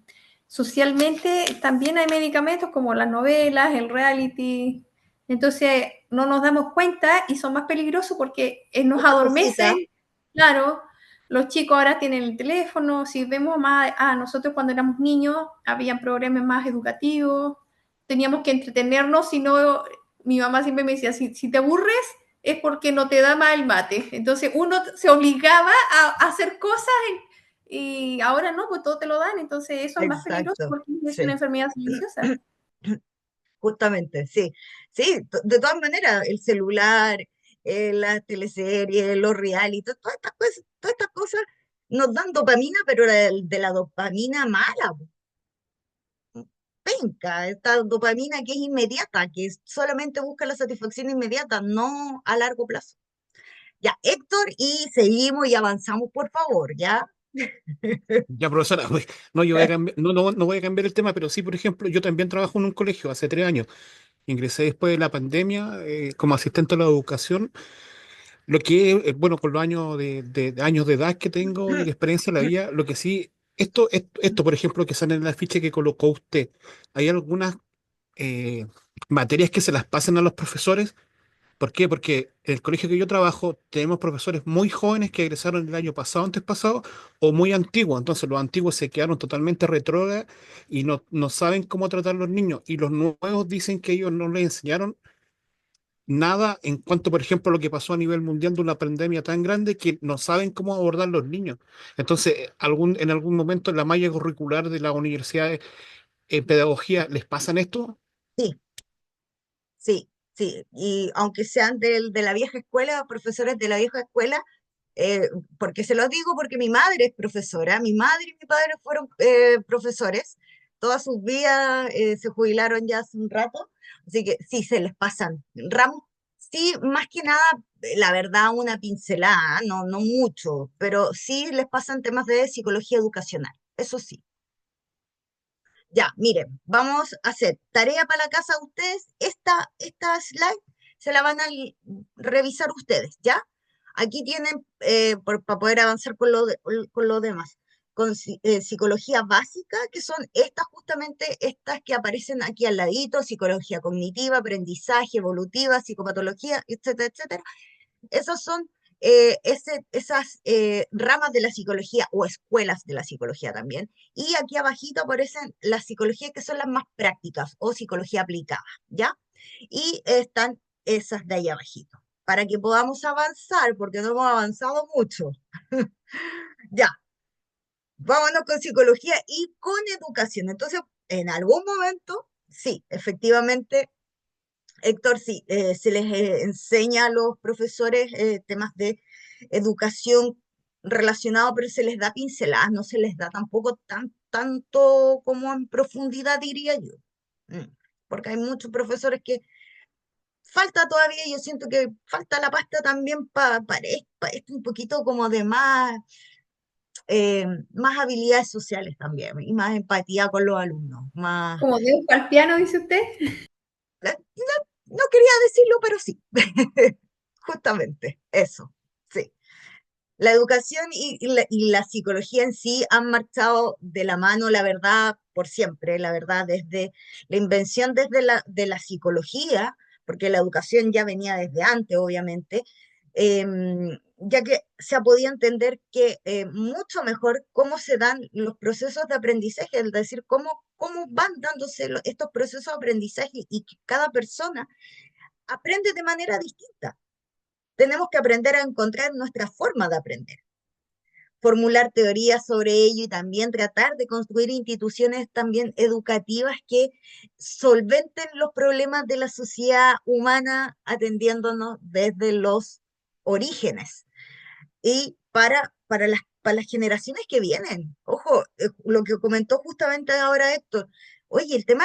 socialmente también hay medicamentos como las novelas, el reality. Entonces no nos damos cuenta y son más peligrosos porque nos Otra adormecen. cosita, Claro, los chicos ahora tienen el teléfono. Si vemos más, nosotros cuando éramos niños había programas más educativos, teníamos que entretenernos, si no, mi mamá siempre me decía, si te aburres es porque no te da más el mate. Entonces uno se obligaba a hacer cosas y ahora no, pues todo te lo dan. Entonces eso es más peligroso exacto, porque es una sí. enfermedad silenciosa. Justamente, sí. Sí, de todas maneras, el celular, las teleseries, los reality, todas estas cosas nos dan dopamina, pero de la dopamina mala, po. Penca, esta dopamina que es inmediata, que solamente busca la satisfacción inmediata, no a largo plazo. Ya, Héctor, y seguimos y avanzamos, por favor, ¿ya? Ya, profesora, pues, no, yo voy a cambiar, no voy a cambiar el tema, pero sí, por ejemplo, yo también trabajo en un colegio hace 3 años. Ingresé después de la pandemia como asistente a la educación. Lo que, bueno, con los años de años de edad que tengo y de experiencia en la vida, lo que sí, esto, por ejemplo, que sale en la ficha que colocó usted, hay algunas eh, materias que se las pasan a los profesores. ¿Por qué? Porque en el colegio que yo trabajo tenemos profesores muy jóvenes que egresaron el año pasado, antes pasado, o muy antiguos. Entonces los antiguos se quedaron totalmente retrógrados y no saben cómo tratar a los niños. Y los nuevos dicen que ellos no les enseñaron nada en cuanto, por ejemplo, a lo que pasó a nivel mundial de una pandemia tan grande que no saben cómo abordar los niños. Entonces, en algún momento en la malla curricular de las universidades en pedagogía les pasan esto. Sí, sí, sí. Y aunque sean de la vieja escuela, profesores de la vieja escuela, porque se los digo porque mi madre es profesora, mi madre y mi padre fueron profesores, todas sus vidas se jubilaron ya hace un rato, así que sí, se les pasan ramos, sí, más que nada, la verdad, una pincelada, no mucho, pero sí les pasan temas de psicología educacional, eso sí. Ya, miren, vamos a hacer tarea para la casa ustedes. Esta slide se la van a revisar ustedes, ¿ya? Aquí tienen, para poder avanzar con lo demás, psicología básica, que son justamente estas que aparecen aquí al ladito, psicología cognitiva, aprendizaje, evolutiva, psicopatología, etcétera, etcétera. Esas son esas ramas de la psicología o escuelas de la psicología también. Y aquí abajito aparecen las psicologías que son las más prácticas o psicología aplicada, ¿ya? Y están esas de ahí abajito, para que podamos avanzar, porque no hemos avanzado mucho. Ya, vámonos con psicología y con educación. Entonces, en algún momento, sí, efectivamente Héctor, sí, se les enseña a los profesores temas de educación relacionados, pero se les da pinceladas, no se les da tampoco tanto como en profundidad, diría yo. Porque hay muchos profesores que falta todavía, yo siento que falta la pasta también para esto, un poquito como de más habilidades sociales también, y más empatía con los alumnos, más... Como Dios al piano, dice usted. No quería decirlo, pero sí. Justamente, eso, sí. La educación y la psicología en sí han marchado de la mano, la verdad, por siempre, la verdad, desde la invención de la psicología, porque la educación ya venía desde antes, obviamente, ya que se ha podido entender que mucho mejor cómo se dan los procesos de aprendizaje, es decir, cómo van dándose estos procesos de aprendizaje y que cada persona aprende de manera distinta. Tenemos que aprender a encontrar nuestra forma de aprender, formular teorías sobre ello y también tratar de construir instituciones también educativas que solventen los problemas de la sociedad humana atendiéndonos desde los orígenes y para las generaciones que vienen. Ojo, lo que comentó justamente ahora Héctor, oye, el tema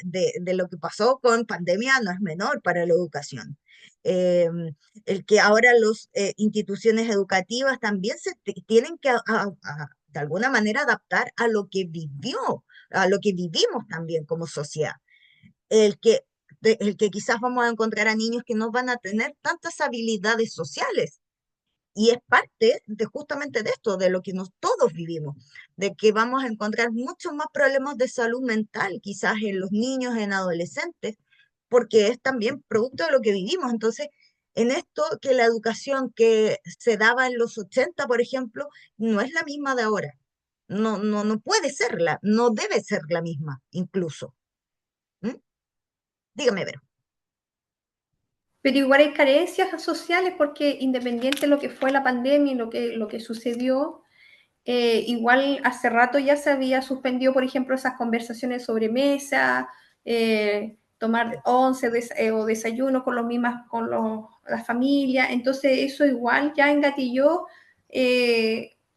de lo que pasó con pandemia no es menor para la educación. Eh, el que ahora las instituciones educativas también tienen que de alguna manera adaptar a lo que vivimos también como sociedad. El que el que quizás vamos a encontrar a niños que no van a tener tantas habilidades sociales. Y es parte de justamente de esto, de lo que todos vivimos, de que vamos a encontrar muchos más problemas de salud mental, quizás en los niños, en adolescentes, porque es también producto de lo que vivimos. Entonces, en esto que la educación que se daba en los 80, por ejemplo, no es la misma de ahora. No puede serla, no debe ser la misma, incluso. ¿Mm? Dígame, Vero. Pero igual hay carencias sociales porque independiente de lo que fue la pandemia y lo que sucedió, igual hace rato ya se había suspendido, por ejemplo, esas conversaciones sobre mesa, tomar once o desayuno con la familia. Entonces eso igual ya engatilló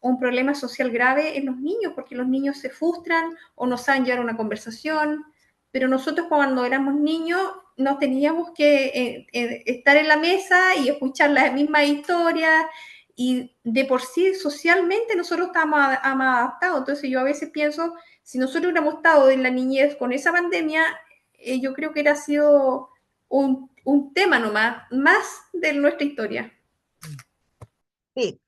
un problema social grave en los niños, porque los niños se frustran o no saben llevar una conversación. Pero nosotros cuando éramos niños no teníamos que estar en la mesa y escuchar las mismas historias, y de por sí socialmente nosotros estamos adaptados. Entonces yo a veces pienso, si nosotros hubiéramos estado en la niñez con esa pandemia, yo creo que hubiera sido un tema nomás, más de nuestra historia. Sí,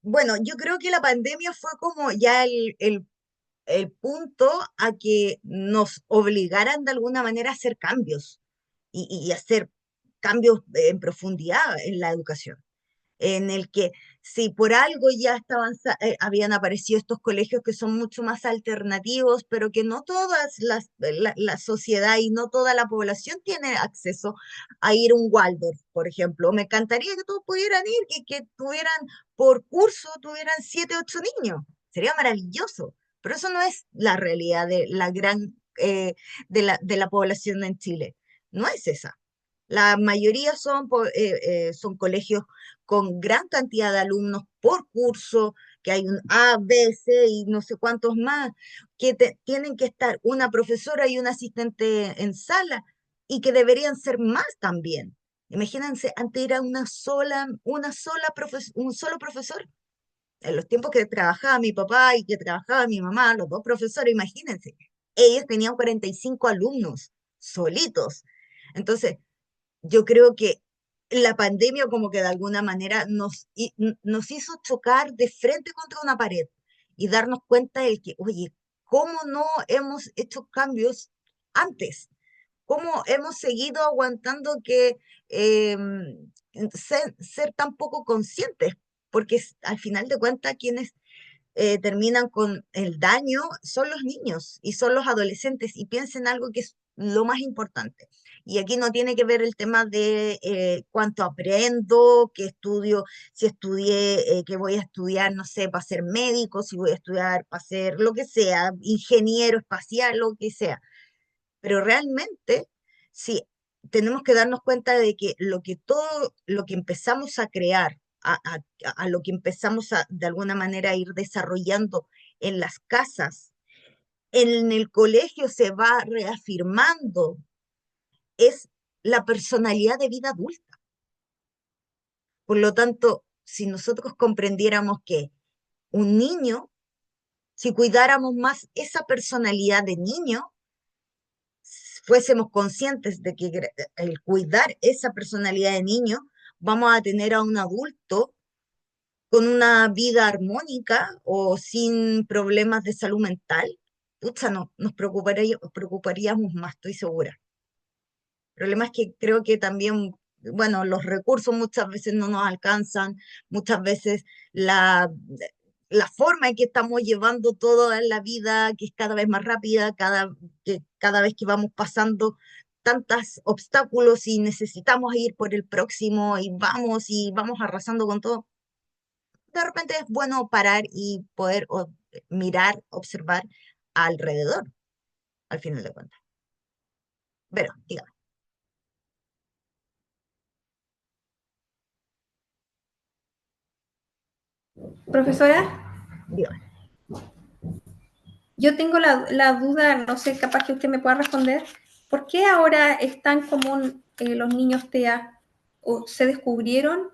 bueno, yo creo que la pandemia fue como ya el punto a que nos obligaran de alguna manera a hacer cambios y hacer cambios en profundidad en la educación, en el que si por algo ya habían aparecido estos colegios que son mucho más alternativos, pero que no todas la sociedad y no toda la población tiene acceso a ir a un Waldorf, por ejemplo. Me encantaría que todos pudieran ir, que tuvieran por curso, tuvieran 7, 8 niños. Sería maravilloso, pero eso no es la realidad de la de la población en Chile. No es esa. La mayoría son colegios con gran cantidad de alumnos por curso, que hay un A, B, C y no sé cuántos más, que tienen que estar una profesora y un asistente en sala y que deberían ser más también. Imagínense, antes era un solo profesor. En los tiempos que trabajaba mi papá y que trabajaba mi mamá, los dos profesores, imagínense, ellos tenían 45 alumnos solitos. Entonces, yo creo que la pandemia como que de alguna manera nos hizo chocar de frente contra una pared y darnos cuenta de que, oye, ¿cómo no hemos hecho cambios antes? ¿Cómo hemos seguido aguantando que ser tan poco conscientes? Porque al final de cuentas quienes terminan con el daño son los niños y son los adolescentes, y piensen algo que es lo más importante. Y aquí no tiene que ver el tema de cuánto aprendo, qué estudio, si estudié, que voy a estudiar, no sé, para ser médico, si voy a estudiar para ser lo que sea, ingeniero espacial, lo que sea. Pero realmente, sí, tenemos que darnos cuenta de que todo lo que empezamos a crear, a lo que empezamos de alguna manera a ir desarrollando en las casas, en el colegio se va reafirmando, es la personalidad de vida adulta. Por lo tanto, si nosotros comprendiéramos que un niño, si cuidáramos más esa personalidad de niño, fuésemos conscientes de que el cuidar esa personalidad de niño, vamos a tener a un adulto con una vida armónica o sin problemas de salud mental. Pucha, no, preocuparíamos más, estoy segura. El problema es que creo que también, bueno, los recursos muchas veces no nos alcanzan, muchas veces la forma en que estamos llevando toda la vida, que es cada vez más rápida, cada vez que vamos pasando tantos obstáculos y necesitamos ir por el próximo y vamos arrasando con todo. De repente es bueno parar y poder mirar, observar alrededor, al final de cuentas. Pero, dígame, Profesora, dígame. yo tengo la duda, no sé, capaz que usted me pueda responder. ¿Por qué ahora es tan común los niños TEA? ¿O se descubrieron,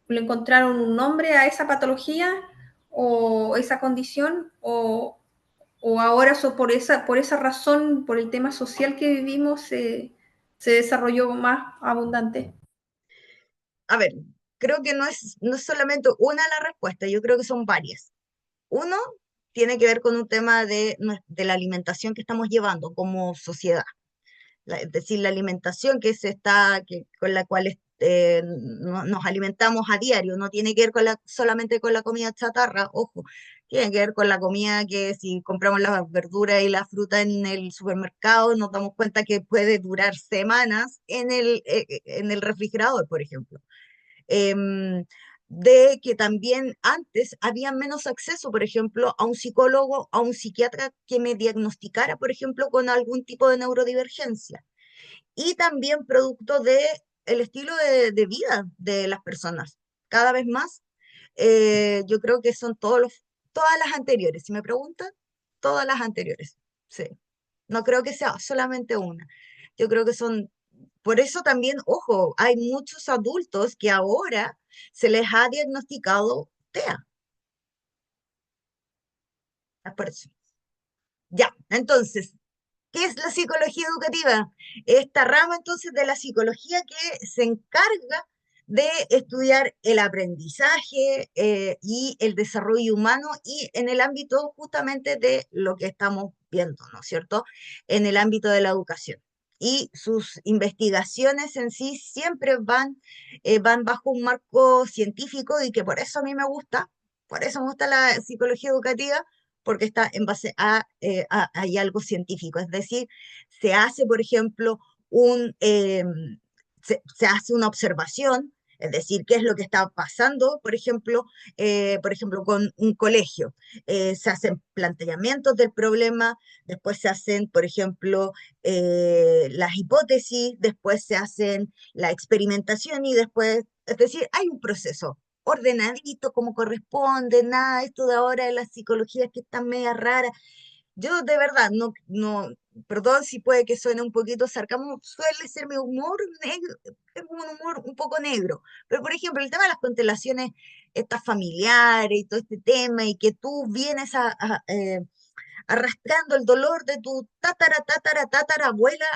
le encontraron un nombre a esa patología o esa condición? ¿O ahora por esa razón, por el tema social que vivimos, se desarrolló más abundante? A ver, creo que no es solamente una la respuesta, yo creo que son varias. Uno tiene que ver con un tema de la alimentación que estamos llevando como sociedad. Es decir, la alimentación con la cual nos alimentamos a diario, no tiene que ver solamente con la comida chatarra, ojo, tiene que ver con la comida que si compramos las verduras y la fruta en el supermercado, nos damos cuenta que puede durar semanas en el refrigerador, por ejemplo. Em, de que también antes había menos acceso, por ejemplo, a un psicólogo, a un psiquiatra que me diagnosticara, por ejemplo, con algún tipo de neurodivergencia y también producto de el estilo de vida de las personas. Cada vez más, yo creo que son todas las anteriores. Si me preguntan, todas las anteriores. Sí. No creo que sea solamente una. Yo creo que son, por eso también, ojo, hay muchos adultos que ahora se les ha diagnosticado TEA. Es por eso. Ya, entonces, ¿qué es la psicología educativa? Esta rama entonces de la psicología que se encarga de estudiar el aprendizaje y el desarrollo humano y en el ámbito justamente de lo que estamos viendo, ¿no es cierto? En el ámbito de la educación. Y sus investigaciones en sí siempre van bajo un marco científico y que por eso a mí me gusta, por eso me gusta la psicología educativa, porque está en base hay algo científico. Es decir, se hace, por ejemplo, se hace una observación, es decir, qué es lo que está pasando, por ejemplo, con un colegio. Se hacen planteamientos del problema, después se hacen, por ejemplo, las hipótesis, después se hacen la experimentación y después, es decir, hay un proceso ordenadito, como corresponde, nada, esto de ahora de las psicologías que están media raras. Yo de verdad, perdón si puede que suene un poquito sarcasmo, suele ser mi humor negro, es un humor un poco negro. Pero por ejemplo, el tema de las constelaciones, estas familiares y todo este tema, y que tú vienes arrastrando el dolor de tu tatarabuela,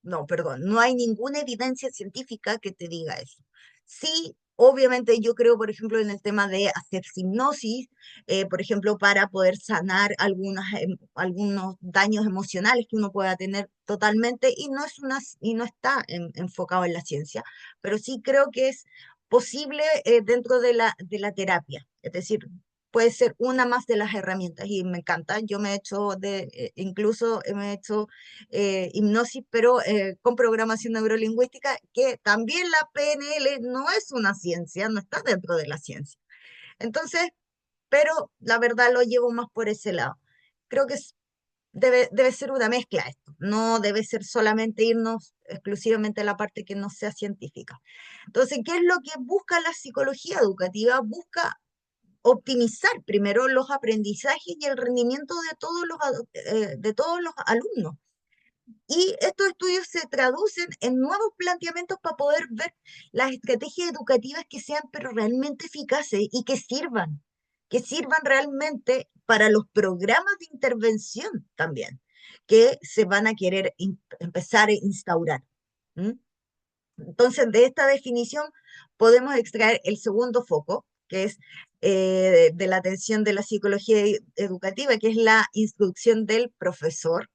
no, perdón, no hay ninguna evidencia científica que te diga eso. Sí, obviamente yo creo, por ejemplo, en el tema de hacer hipnosis, por ejemplo, para poder sanar algunos daños emocionales que uno pueda tener totalmente, y no está enfocado en la ciencia, pero sí creo que es posible dentro de la terapia. Es decir, puede ser una más de las herramientas y me encanta. Yo me he hecho incluso me he hecho hipnosis, pero con programación neurolingüística, que también la PNL no es una ciencia, no está dentro de la ciencia. Entonces, pero la verdad lo llevo más por ese lado. Creo que debe ser una mezcla esto, no debe ser solamente irnos exclusivamente a la parte que no sea científica. Entonces, ¿qué es lo que busca la psicología educativa? Busca optimizar primero los aprendizajes y el rendimiento de todos los alumnos. Y estos estudios se traducen en nuevos planteamientos para poder ver las estrategias educativas que sean pero realmente eficaces y que sirvan realmente para los programas de intervención también, que se van a querer empezar a instaurar. ¿Mm? Entonces, de esta definición podemos extraer el segundo foco, que es de la atención de la psicología educativa, que es la instrucción del profesor,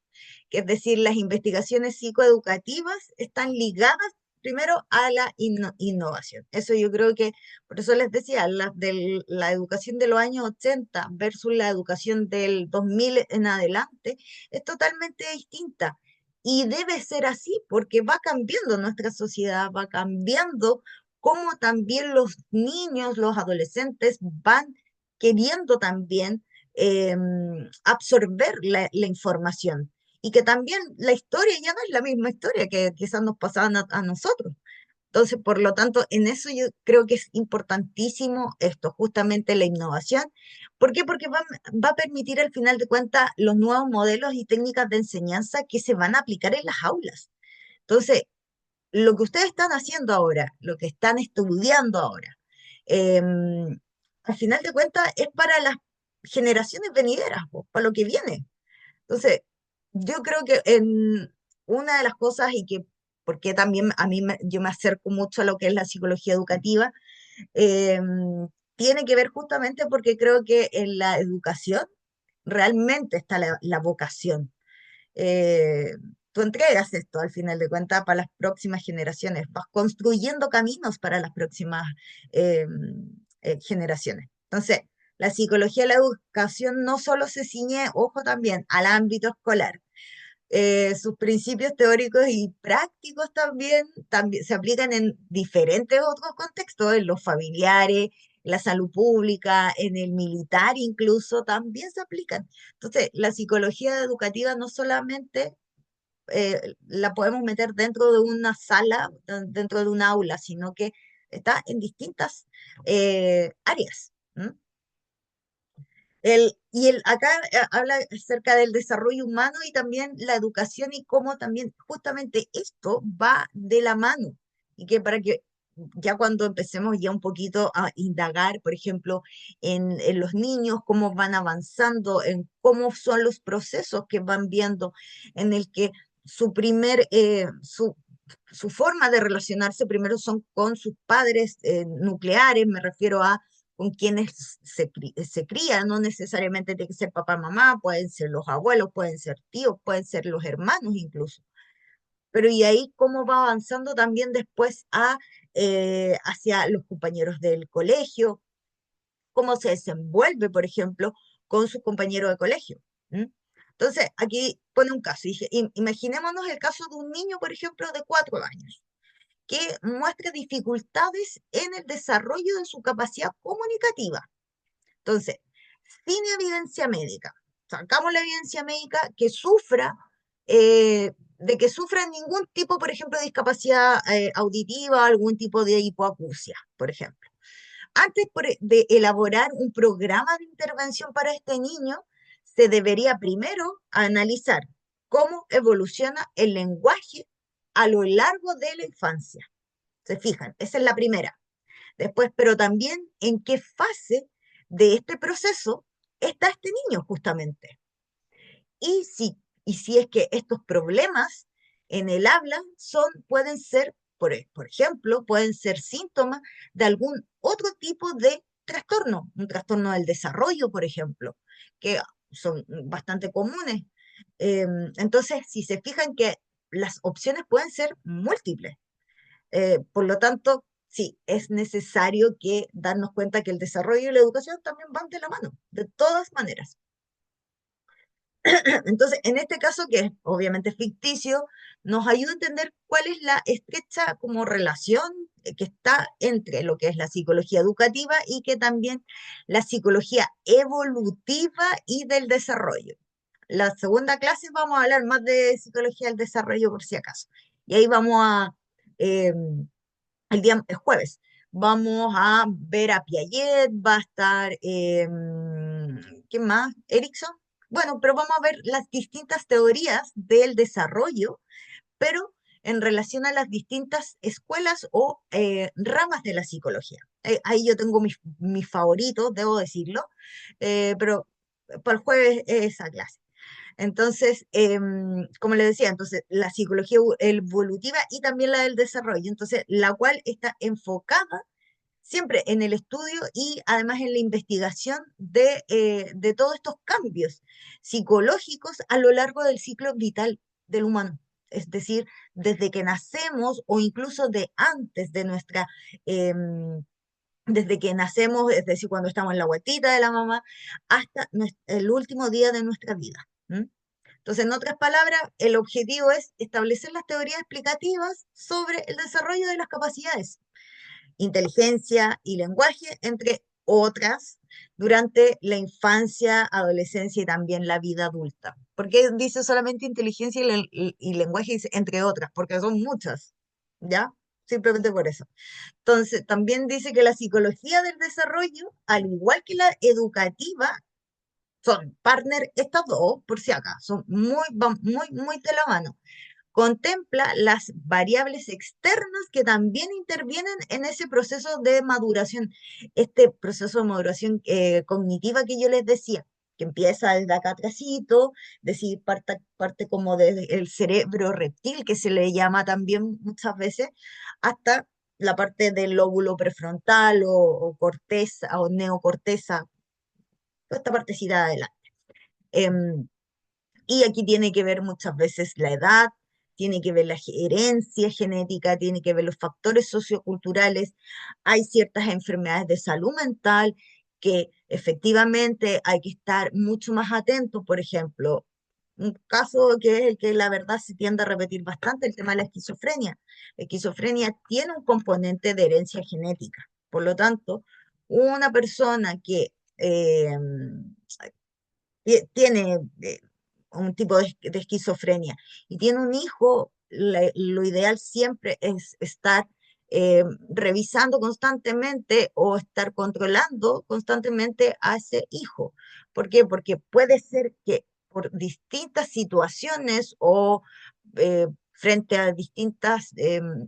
que es decir, las investigaciones psicoeducativas están ligadas primero a la innovación. Eso yo creo que, por eso les decía, la educación de los años 80 versus la educación del 2000 en adelante es totalmente distinta. Y debe ser así, porque va cambiando nuestra sociedad, va cambiando cómo también los niños, los adolescentes van queriendo también absorber la información y que también la historia ya no es la misma historia que quizás nos pasaban a nosotros. Entonces, por lo tanto, en eso yo creo que es importantísimo esto, justamente la innovación. ¿Por qué? Porque va a permitir al final de cuentas los nuevos modelos y técnicas de enseñanza que se van a aplicar en las aulas. Entonces, lo que ustedes están haciendo ahora, lo que están estudiando ahora, al final de cuentas es para las generaciones venideras, para lo que viene. Entonces, yo creo que una de las cosas y que, porque también yo me acerco mucho a lo que es la psicología educativa, eh, tiene que ver justamente porque creo que en la educación realmente está la vocación. eh, Tú entregas esto al final de cuentas para las próximas generaciones, vas construyendo caminos para las próximas eh, generaciones. Entonces, la psicología de la educación no solo se ciñe, ojo también, al ámbito escolar. Sus principios teóricos y prácticos también se aplican en diferentes otros contextos, en los familiares, en la salud pública, en el militar incluso, también se aplican. Entonces, la psicología educativa no solamente la podemos meter dentro de una sala, dentro de un aula, sino que está en distintas áreas. ¿M? Acá habla acerca del desarrollo humano y también la educación y cómo también justamente esto va de la mano. Y que para que ya cuando empecemos ya un poquito a indagar, por ejemplo, en los niños, cómo van avanzando, en cómo son los procesos que van viendo, en el que su forma de relacionarse primero son con sus padres nucleares, me refiero a con quienes se crían, no necesariamente tiene que ser papá, mamá, pueden ser los abuelos, pueden ser tíos, pueden ser los hermanos incluso. Pero y ahí cómo va avanzando también después hacia los compañeros del colegio, cómo se desenvuelve, por ejemplo, con sus compañeros de colegio. ¿M? Entonces, aquí pone un caso. Imaginémonos el caso de un niño, por ejemplo, de 4 años que muestre dificultades en el desarrollo de su capacidad comunicativa. Entonces, sin evidencia médica, sacamos la evidencia médica de que sufra ningún tipo, por ejemplo, de discapacidad auditiva, algún tipo de hipoacusia, por ejemplo. Antes de elaborar un programa de intervención para este niño, se debería primero analizar cómo evoluciona el lenguaje a lo largo de la infancia. ¿Se fijan? Esa es la primera. Después, pero también en qué fase de este proceso está este niño justamente. Y si es que estos problemas en el habla pueden ser, por ejemplo, pueden ser síntomas de algún otro tipo de trastorno, un trastorno del desarrollo, por ejemplo, que son bastante comunes. Entonces, si se fijan que las opciones pueden ser múltiples. Por lo tanto, sí, es necesario que darnos cuenta que el desarrollo y la educación también van de la mano, de todas maneras. Entonces, en este caso, que es obviamente ficticio, nos ayuda a entender cuál es la estrecha como relación que está entre lo que es la psicología educativa y que también la psicología evolutiva y del desarrollo. La segunda clase vamos a hablar más de psicología del desarrollo por si acaso. Y ahí eh, el jueves, vamos a ver a Piaget, va a estar, ¿quién más? Erickson. Bueno, pero vamos a ver las distintas teorías del desarrollo, pero en relación a las distintas escuelas o ramas de la psicología. Ahí yo tengo mis favoritos, debo decirlo, pero para el jueves es esa clase. Entonces, como les decía, entonces la psicología evolutiva y también la del desarrollo, entonces la cual está enfocada siempre en el estudio y además en la investigación de todos estos cambios psicológicos a lo largo del ciclo vital del humano. Es decir, desde que nacemos o incluso de antes de desde que nacemos, es decir, cuando estamos en la guatita de la mamá, hasta el último día de nuestra vida. ¿M? Entonces, en otras palabras, el objetivo es establecer las teorías explicativas sobre el desarrollo de las capacidades inteligencia y lenguaje, entre otras, durante la infancia, adolescencia y también la vida adulta. ¿Por qué dice solamente inteligencia y lenguaje? Dice entre otras, porque son muchas, ¿ya? Simplemente por eso. Entonces, también dice que la psicología del desarrollo, al igual que la educativa, son partner estas dos, por si acá, van muy de la mano. Contempla las variables externas que también intervienen en ese proceso de maduración, este proceso de maduración cognitiva que yo les decía. que empieza desde acá atrásito, decir, parte como desde el cerebro reptil, que se le llama también muchas veces, hasta la parte del lóbulo prefrontal o corteza o neocorteza, toda esta partecita de adelante. Y aquí tiene que ver muchas veces la edad, tiene que ver la herencia genética, tiene que ver los factores socioculturales. Hay ciertas enfermedades de salud mental que efectivamente hay que estar mucho más atentos. Por ejemplo, un caso que es el que la verdad se tiende a repetir bastante, el tema de la esquizofrenia. La esquizofrenia tiene un componente de herencia genética. Por lo tanto, una persona que tiene un tipo de esquizofrenia y tiene un hijo, lo ideal siempre es estar revisando constantemente o estar controlando constantemente a ese hijo. ¿Por qué? Porque puede ser que por distintas situaciones o frente a distintas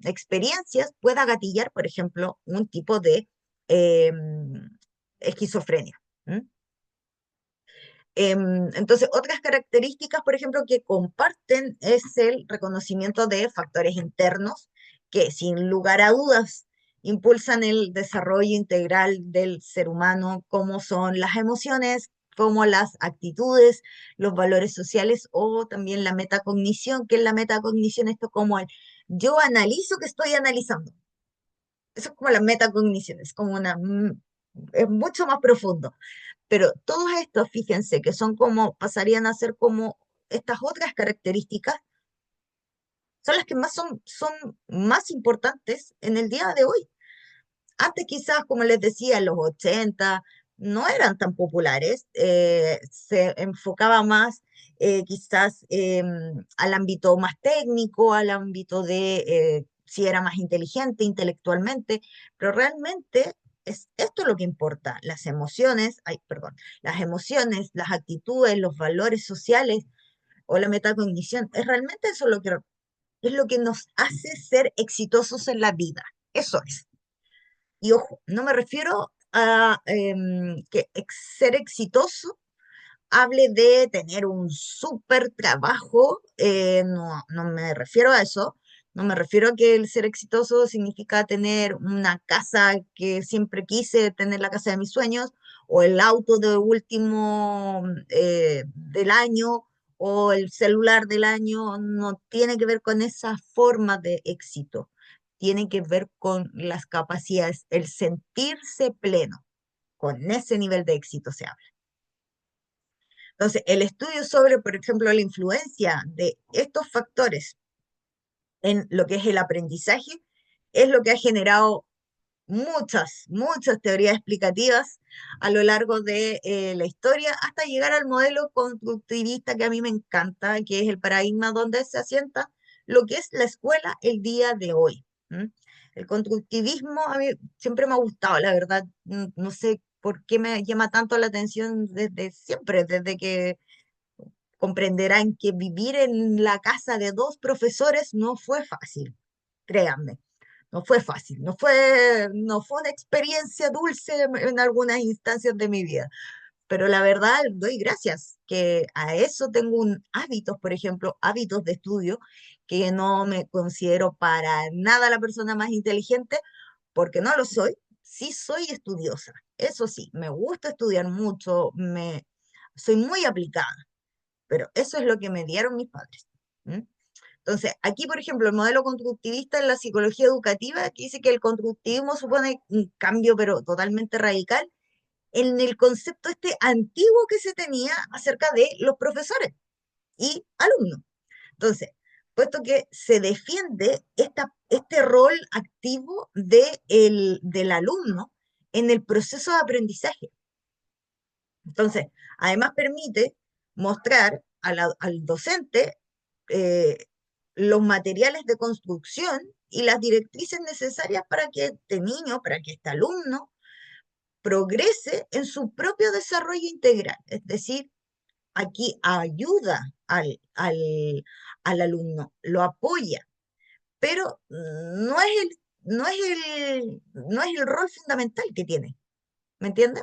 experiencias pueda gatillar, por ejemplo, un tipo de esquizofrenia. ¿Mm? Entonces, otras características, por ejemplo, que comparten es el reconocimiento de factores internos que, sin lugar a dudas, impulsan el desarrollo integral del ser humano, como son las emociones, como las actitudes, los valores sociales o también la metacognición. ¿Qué es la metacognición? Esto como el yo analizo que estoy analizando. Eso es como la metacognición, es como es mucho más profundo. Pero todos estos, fíjense, que son como, pasarían a ser como estas otras características, son las que son más importantes en el día de hoy. Antes quizás, como les decía, en los 80 no eran tan populares, se enfocaba más quizás al ámbito más técnico, al ámbito de si era más inteligente intelectualmente, pero realmente es esto lo que importa, las emociones, ay, perdón, las emociones, las actitudes, los valores sociales o la metacognición, es realmente eso es lo que nos hace ser exitosos en la vida, eso es. Y ojo, no me refiero a que ser exitoso hable de tener un súper trabajo, no me refiero a eso, no me refiero a que el ser exitoso significa tener una casa que siempre quise, tener la casa de mis sueños, o el auto de último del año, o el celular del año, no tiene que ver con esa forma de éxito, tiene que ver con las capacidades, el sentirse pleno, con ese nivel de éxito se habla. Entonces, el estudio sobre, por ejemplo, la influencia de estos factores en lo que es el aprendizaje es lo que ha generado muchas teorías explicativas a lo largo de la historia hasta llegar al modelo constructivista que a mí me encanta, que es el paradigma donde se asienta lo que es la escuela el día de hoy. El constructivismo a mí siempre me ha gustado, la verdad, no sé por qué me llama tanto la atención desde siempre, desde que comprenderán que vivir en la casa de dos profesores no fue fácil, créanme, no fue fácil, no fue una experiencia dulce en algunas instancias de mi vida, pero la verdad doy gracias que a eso tengo hábitos, por ejemplo, hábitos de estudio, que no me considero para nada la persona más inteligente, porque no lo soy, sí soy estudiosa, eso sí, me gusta estudiar mucho, soy muy aplicada, pero eso es lo que me dieron mis padres. Entonces, aquí, por ejemplo, el modelo constructivista en la psicología educativa, que dice que el constructivismo supone un cambio, pero totalmente radical, en el concepto este antiguo que se tenía acerca de los profesores y alumnos. Entonces, puesto que se defiende este rol activo del alumno en el proceso de aprendizaje. Entonces, además permite mostrar al docente eh, los materiales de construcción y las directrices necesarias para que este niño, para que este alumno progrese en su propio desarrollo integral. Es decir, aquí ayuda al alumno, lo apoya, pero no es el rol fundamental que tiene. ¿Me entiendes?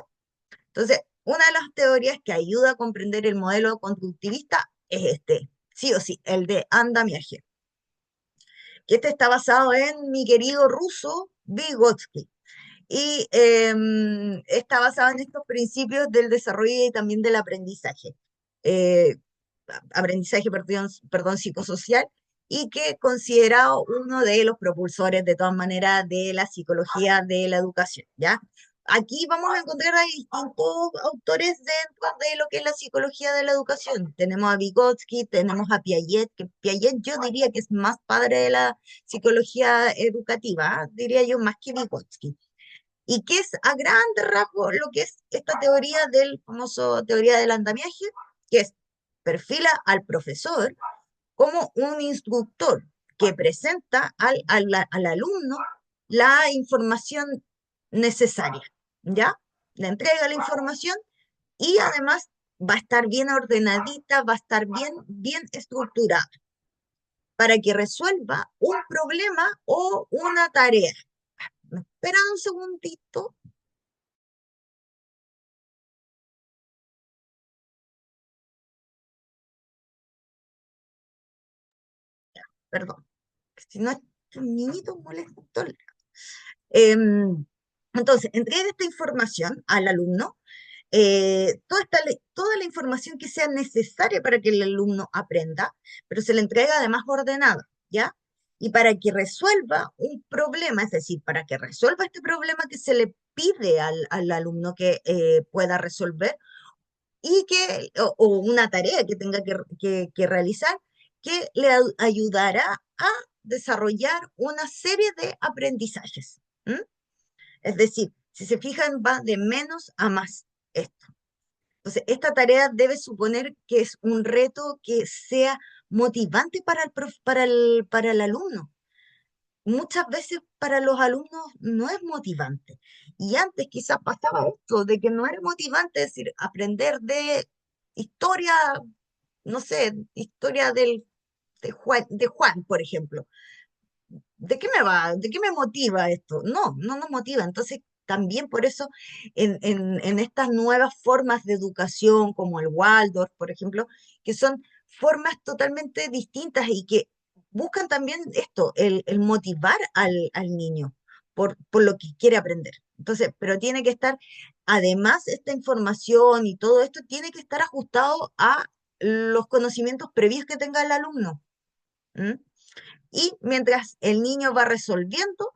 Entonces, una de las teorías que ayuda a comprender el modelo conductivista es sí o sí, el de andamiaje, que está basado en mi querido ruso Vygotsky, y está basado en estos principios del desarrollo y también del aprendizaje. Aprendizaje, perdón, psicosocial, y que considerado uno de los propulsores, de todas maneras, de la psicología de la educación, ¿ya? Aquí vamos a encontrar a distintos autores dentro de lo que es la psicología de la educación. Tenemos a Vygotsky, tenemos a Piaget, que Piaget yo diría que es más padre de la psicología educativa, diría yo, más que Vygotsky. Y que es a grandes rasgos lo que es esta teoría del famoso teoría del andamiaje, que es perfila al profesor como un instructor que presenta al alumno la información necesaria, ¿ya? Le entrega la información y además va a estar bien ordenadita, va a estar bien estructurada para que resuelva un problema o una tarea. ¿Me esperan un segundito? Perdón, si no, estos niñitos molestan todo el rato. Entonces, entrega esta información al alumno, toda la información que sea necesaria para que el alumno aprenda, pero se le entrega además ordenada, ¿ya? Y para que resuelva un problema, es decir, para que resuelva este problema que se le pide al alumno que pueda resolver, y o una tarea que tenga que realizar, que le ayudará a desarrollar una serie de aprendizajes. ¿M? Es decir, si se fijan, va de menos a más esto. Entonces, esta tarea debe suponer que es un reto que sea motivante para el alumno. Muchas veces para los alumnos no es motivante. Y antes quizás pasaba esto, de que no era motivante, es decir, aprender de historia, no sé, historia de Juan, por ejemplo. ¿De qué me motiva esto? No nos motiva. Entonces, también por eso, en estas nuevas formas de educación, como el Waldorf, por ejemplo, que son formas totalmente distintas y que buscan también esto, el motivar al niño por lo que quiere aprender. Entonces, pero tiene que estar, además, esta información y todo esto tiene que estar ajustado a los conocimientos previos que tenga el alumno. ¿Mm? Y mientras el niño va resolviendo,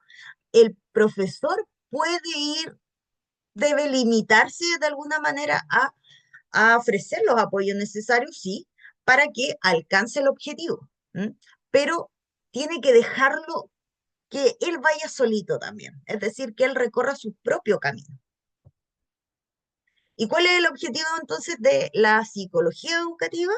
el profesor debe limitarse de alguna manera a ofrecer los apoyos necesarios, sí, para que alcance el objetivo. ¿M? Pero tiene que dejarlo que él vaya solito también, es decir, que él recorra su propio camino. ¿Y cuál es el objetivo entonces de la psicología educativa?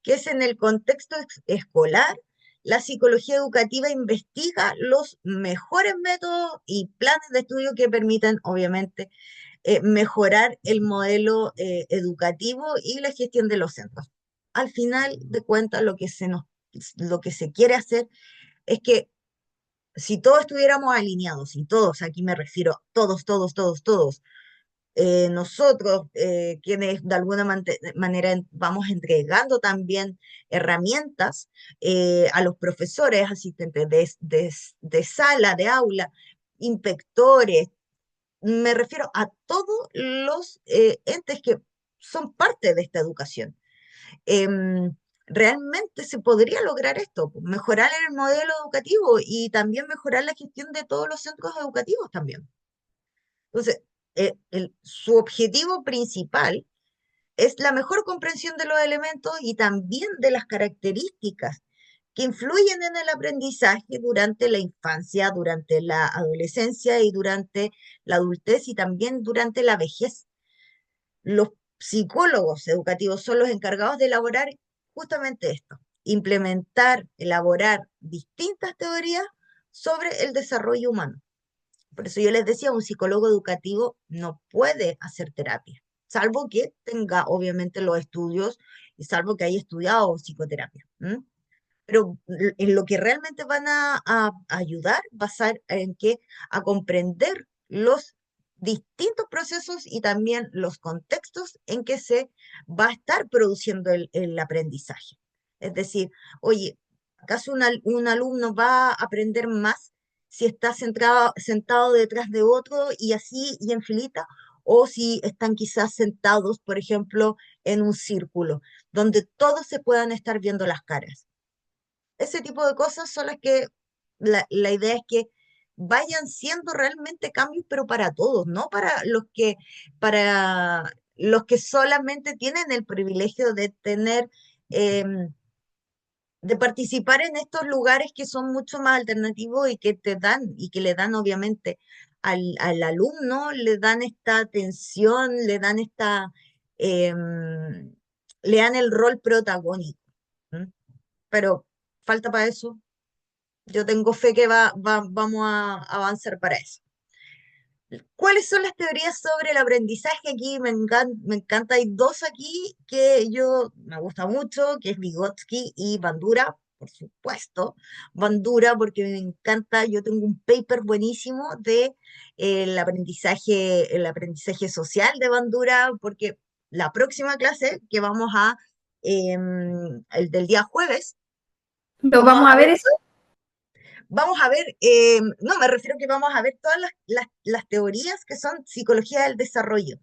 Que es en el contexto escolar, la psicología educativa investiga los mejores métodos y planes de estudio que permitan, obviamente, mejorar el modelo educativo y la gestión de los centros. Al final de cuentas, lo que se quiere hacer es que si todos estuviéramos alineados, y todos, aquí me refiero, todos, nosotros, quienes de alguna manera vamos entregando también herramientas a los profesores, asistentes de sala, de aula, inspectores, me refiero a todos los entes que son parte de esta educación. Realmente se podría lograr esto, mejorar el modelo educativo y también mejorar la gestión de todos los centros educativos también. Entonces, su objetivo principal es la mejor comprensión de los elementos y también de las características que influyen en el aprendizaje durante la infancia, durante la adolescencia y durante la adultez y también durante la vejez. Los psicólogos educativos son los encargados de elaborar justamente esto, implementar, elaborar distintas teorías sobre el desarrollo humano. Por eso yo les decía, un psicólogo educativo no puede hacer terapia, salvo que tenga obviamente los estudios y salvo que haya estudiado psicoterapia. Pero en lo que realmente van a ayudar va a ser en que a comprender los distintos procesos y también los contextos en que se va a estar produciendo el aprendizaje. Es decir, oye, ¿acaso un alumno va a aprender más si está sentado detrás de otro y así y en filita? O si están quizás sentados, por ejemplo, en un círculo, donde todos se puedan estar viendo las caras. Ese tipo de cosas son las que la idea es que vayan siendo realmente cambios, pero para todos, no para los que solamente tienen el privilegio de tener, de participar en estos lugares que son mucho más alternativos y que te dan, y que le dan obviamente al alumno, le dan esta atención, em, le dan el rol protagónico. ¿M? Pero falta para eso. Yo tengo fe que vamos a avanzar para eso. ¿Cuáles son las teorías sobre el aprendizaje? Aquí me encanta, hay dos aquí que yo me gusta mucho, que es Vygotsky y Bandura, por supuesto. Bandura porque me encanta, yo tengo un paper buenísimo de el aprendizaje social de Bandura, porque la próxima clase que vamos el del día jueves, ¿Lo vamos a ver eso? vamos a ver, no, me refiero que vamos a ver todas las teorías que son psicología del desarrollo.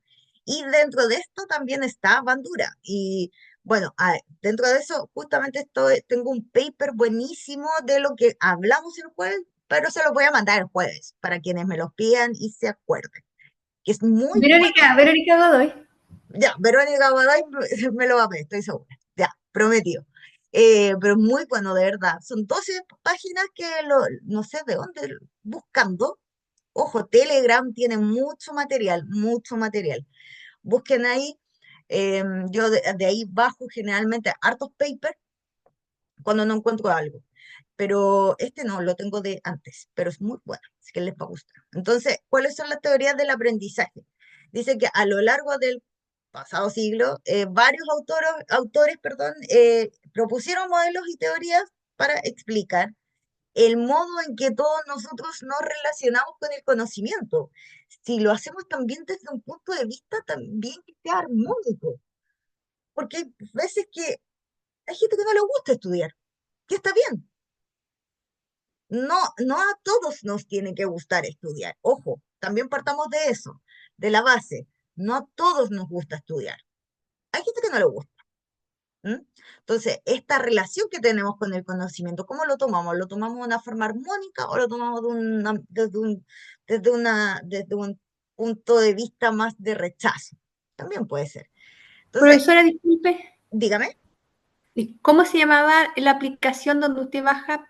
Y dentro de esto también está Bandura. Y bueno, dentro de eso justamente tengo un paper buenísimo de lo que hablamos el jueves, pero se los voy a mandar el jueves para quienes me los pidan y se acuerden. Que es muy bueno. Verónica Godoy. Ya, Verónica Godoy me lo va a pedir, estoy segura. Ya, prometido. Pero muy bueno, de verdad. Son 12 páginas que no sé de dónde, buscando. Ojo, Telegram tiene mucho material, mucho material. Busquen ahí. Yo de ahí bajo generalmente hartos papers cuando no encuentro algo. Pero este no, lo tengo de antes, pero es muy bueno, así que les va a gustar. Entonces, ¿cuáles son las teorías del aprendizaje? Dice que a lo largo del pasado siglo, varios autores, perdón, propusieron modelos y teorías para explicar el modo en que todos nosotros nos relacionamos con el conocimiento. Si lo hacemos también desde un punto de vista también que sea armónico, porque hay veces que hay gente que no le gusta estudiar, que está bien. No, no a todos nos tiene que gustar estudiar. Ojo, también partamos de eso, de la base. No a todos nos gusta estudiar. Hay gente que no le gusta. ¿M? Entonces, esta relación que tenemos con el conocimiento, ¿cómo lo tomamos? ¿Lo tomamos de una forma armónica o lo tomamos desde un punto de vista más de rechazo? También puede ser. Entonces, Profesora, disculpe, dígame, ¿cómo se llamaba la aplicación donde usted baja?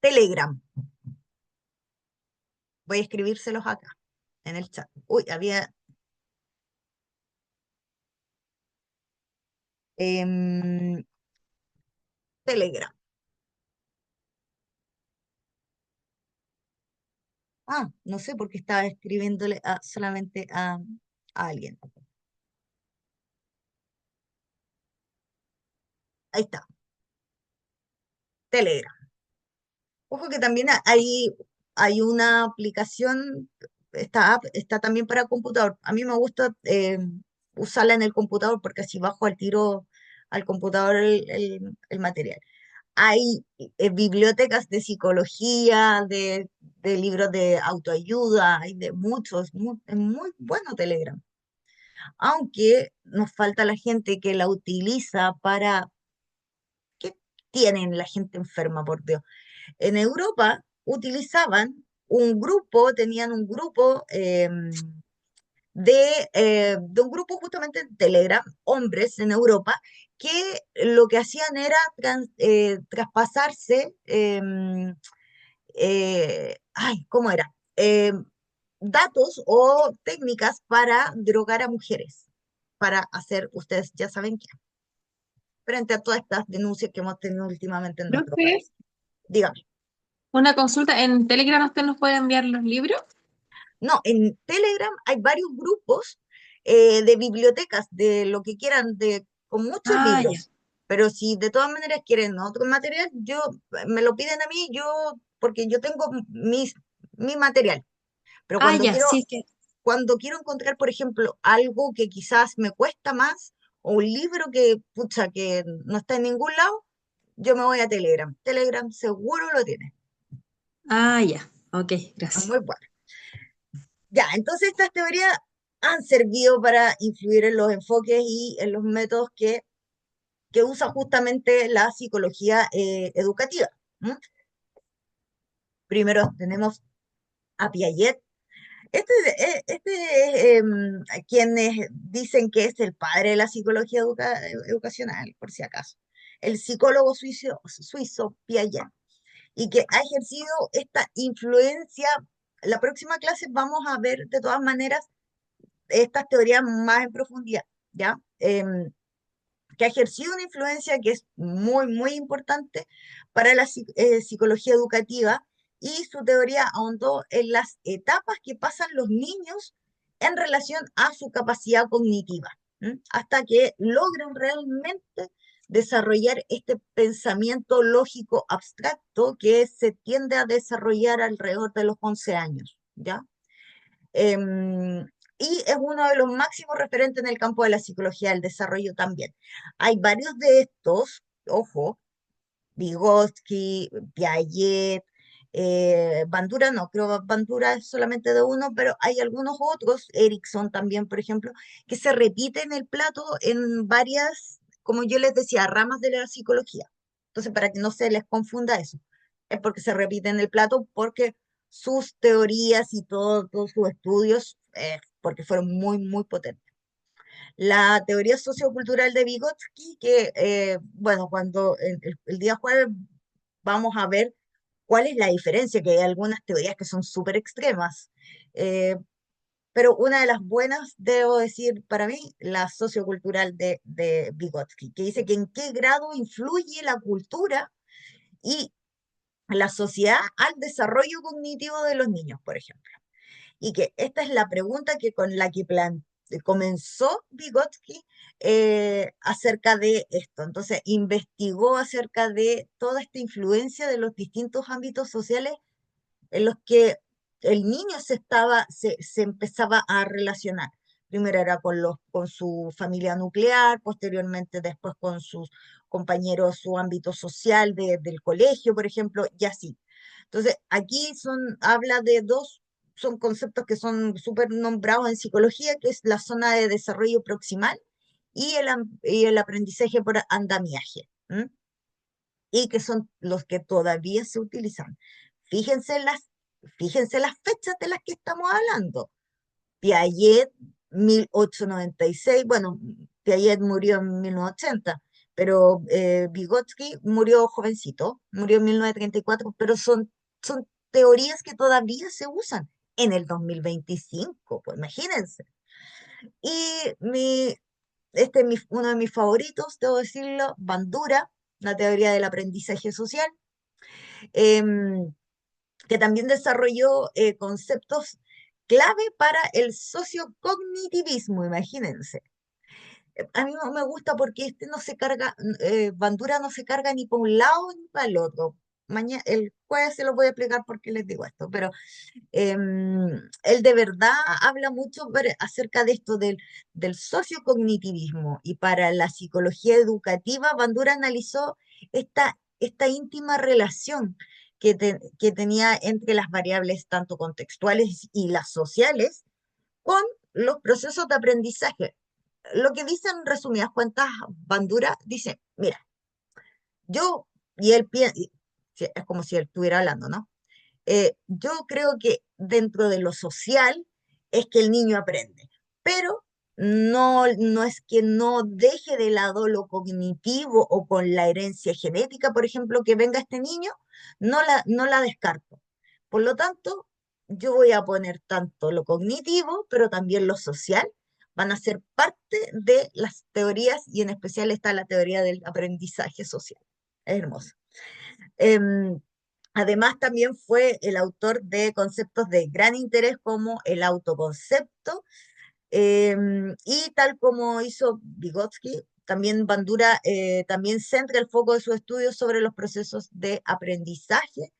Telegram. Voy a escribírselos acá, en el chat. Uy, había... Telegram. No sé por qué estaba escribiéndole solamente a alguien. Ahí está, Telegram. Ojo que también hay una aplicación, esta app está también para computador. A mí me gusta usarla en el computador porque así bajo al tiro al computador el material. Hay bibliotecas de psicología, de libros de autoayuda, hay de muchos, es muy bueno Telegram. Aunque nos falta la gente que la utiliza para... ¿Qué tienen la gente enferma, por Dios? En Europa utilizaban tenían un grupo de un grupo justamente en Telegram, hombres en Europa, que lo que hacían era traspasarse, ¿cómo era? Datos o técnicas para drogar a mujeres, para hacer, ustedes ya saben qué, frente a todas estas denuncias que hemos tenido últimamente en nuestro Profe, país. Dígame. una consulta. ¿En Telegram usted nos puede enviar los libros? No, en Telegram hay varios grupos de bibliotecas, de lo que quieran, con muchos Ah, ya. libros. Pero si de todas maneras quieren otro material, me lo piden a mí, porque yo tengo mi material. Pero Ah, ya, sí, que cuando quiero encontrar, por ejemplo, algo que quizás me cuesta más, o un libro que, pucha, que no está en ningún lado, yo me voy a Telegram. Telegram seguro lo tiene. ya, ok, Es gracias. muy bueno. Ya, entonces estas teorías han servido para influir en los enfoques y en los métodos que usa justamente la psicología educativa. ¿M? Primero tenemos a Piaget. Quienes dicen que es el padre de la psicología educacional, por si acaso. El psicólogo suizo Piaget, y que ha ejercido esta influencia. La próxima clase vamos a ver de todas maneras estas teorías más en profundidad, ¿ya? Que ha ejercido una influencia que es muy, muy importante para la psicología educativa, y su teoría ahondó en las etapas que pasan los niños en relación a su capacidad cognitiva, hasta que logran realmente desarrollar este pensamiento lógico abstracto que se tiende a desarrollar alrededor de los 11 años, ¿ya? Em, y es uno de los máximos referentes en el campo de la psicología del desarrollo también. Hay varios de estos, ojo, Vygotsky, Piaget, Bandura no, creo que Bandura es solamente de uno, pero hay algunos otros, Erickson también, por ejemplo, que se repiten el plato en varias, como yo les decía, ramas de la psicología. Entonces, para que no se les confunda eso, es porque se repiten el plato, porque sus teorías y todos sus estudios, porque fueron muy, muy potentes. La teoría sociocultural de Vygotsky, que, bueno, cuando el día jueves vamos a ver cuál es la diferencia, que hay algunas teorías que son súper extremas, eh, pero una de las buenas, debo decir, para mí, la sociocultural de Vygotsky, que dice que en qué grado influye la cultura y la sociedad al desarrollo cognitivo de los niños, por ejemplo. Y que esta es la pregunta que con la que comenzó Vygotsky acerca de esto. Entonces, investigó acerca de toda esta influencia de los distintos ámbitos sociales en los que el niño se empezaba a relacionar. Primero era con su familia nuclear, posteriormente después con sus compañeros, su ámbito social del colegio, por ejemplo, y así. Entonces, aquí habla de son conceptos que son súper nombrados en psicología, que es la zona de desarrollo proximal y el aprendizaje por andamiaje, ¿m? Y que son los que todavía se utilizan. Fíjense fíjense las fechas de las que estamos hablando. Piaget, 1896, bueno, Piaget murió en 1980, pero Vygotsky murió jovencito, murió en 1934, pero son teorías que todavía se usan en el 2025, pues imagínense. Y uno de mis favoritos, debo decirlo, Bandura, la teoría del aprendizaje social, em, que también desarrolló conceptos clave para el sociocognitivismo, imagínense. A mí no me gusta porque no se carga, Bandura no se carga ni para un lado ni para el otro. Mañana, el jueves se lo voy a explicar por qué les digo esto, pero él de verdad habla mucho acerca de esto del sociocognitivismo, y para la psicología educativa, Bandura analizó esta íntima relación que tenía entre las variables tanto contextuales y las sociales con los procesos de aprendizaje. Lo que dice en resumidas cuentas, Bandura dice, mira, yo, y él piensa, es como si él estuviera hablando, ¿no? Yo creo que dentro de lo social es que el niño aprende, pero no es que no deje de lado lo cognitivo o con la herencia genética, por ejemplo, que venga este niño, no la descarto. Por lo tanto, yo voy a poner tanto lo cognitivo, pero también lo social, van a ser parte de las teorías, y en especial está la teoría del aprendizaje social. Es hermoso. Em, Además, también fue el autor de conceptos de gran interés como el autoconcepto, y tal como hizo Vygotsky, también Bandura también centra el foco de sus estudios sobre los procesos de aprendizaje,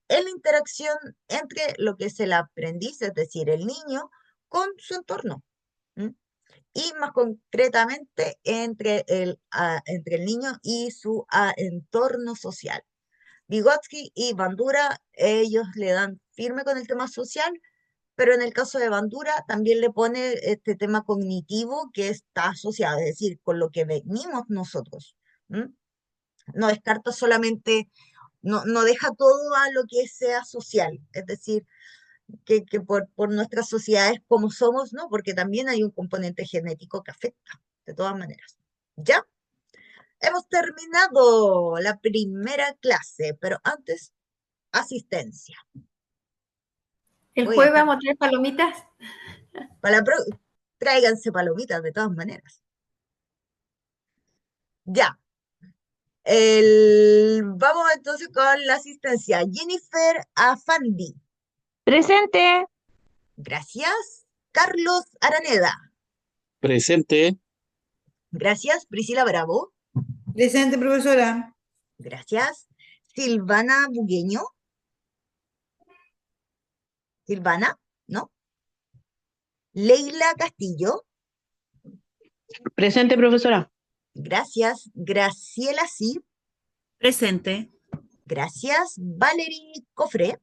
en la interacción entre lo que es el aprendiz, es decir, el niño, con su entorno. ¿M? Y más concretamente entre el niño y su entorno social. Vygotsky y Bandura, ellos le dan firme con el tema social, pero en el caso de Bandura también le pone este tema cognitivo que está asociado, es decir, con lo que venimos nosotros. ¿M? No descarta solamente, no deja todo a lo que sea social, es decir, que por nuestras sociedades como somos, ¿no? Porque también hay un componente genético que afecta, de todas maneras. ¿Ya? Hemos terminado la primera clase, pero antes, asistencia. El Voy a jueves estar vamos a traer palomitas. para tráiganse palomitas de todas maneras. Ya. Vamos entonces con la asistencia. Jennifer Afandi. Presente. Gracias. Carlos Araneda. Presente. Gracias. Priscila Bravo. Presente, profesora. Gracias. Silvana Bugueño. Silvana, ¿no? Leila Castillo. Presente, profesora. Gracias. Graciela Sí. Presente. Gracias. Valerie Cofré.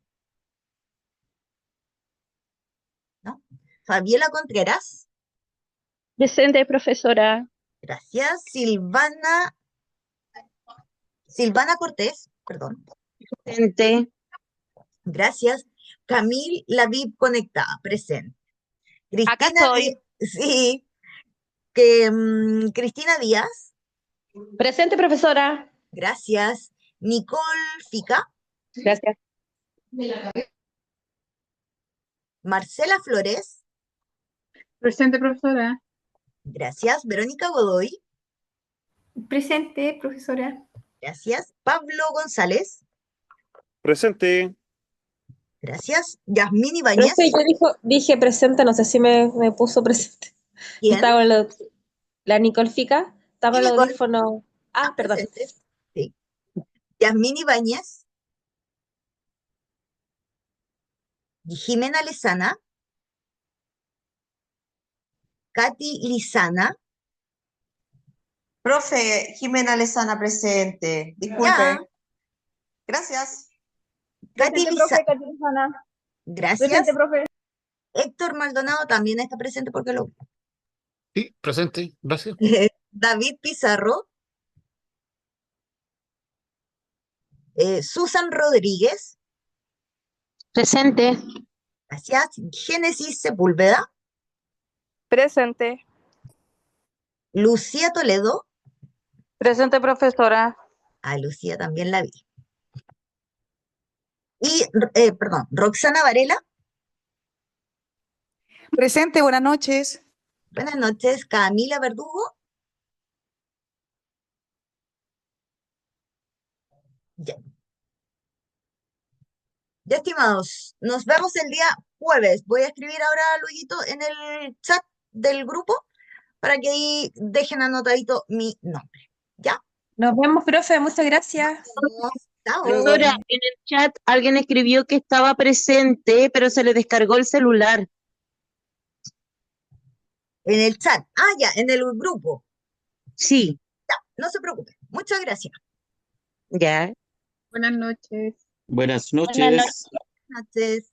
¿No? Fabiola Contreras. Presente, profesora. Gracias. Silvana Cortés, perdón. Presente. Gracias. Camil Lavid conectada, presente. Acá estoy. Sí. Cristina Díaz. Presente, profesora. Gracias. Nicole Fica. Gracias. Marcela Flores. Presente, profesora. Gracias. Verónica Godoy. Presente, profesora. Gracias. Pablo González. Presente. Gracias. Yasmín Ibáñez. Profe, yo dije presente, no sé si me puso presente. ¿Quién? Estaba la Nicole Fica, estaba Sí, el Nicole. audífono. Ah, perdón. Presente. Sí. Yasmín Ibáñez. Jimena Lezana. Katy Lizana. Profe, Jimena Lezana presente. Disculpe. Ya. Gracias. Katy Lizana. Lizana. Gracias. Presente, profe. Héctor Maldonado también está presente porque lo... Sí, presente. Gracias. David Pizarro. Susan Rodríguez. Presente. Gracias. Génesis Sepúlveda. Presente. Lucía Toledo. Presente, profesora. A Lucía también la vi. Y, perdón, Roxana Varela. Presente, buenas noches. Buenas noches. Camila Verdugo. Ya. Ya, estimados, nos vemos el día jueves. Voy a escribir ahora luego en el chat del grupo para que ahí dejen anotadito mi nombre. ¿Ya? Nos vemos, profe, muchas gracias. Chao. Profesora, en el chat alguien escribió que estaba presente, pero se le descargó el celular. En el chat. Ah, ya, en el grupo. Sí. Ya, no se preocupe. Muchas gracias. Ya. Buenas noches. Buenas Buenas noches. noches. Buenas noches.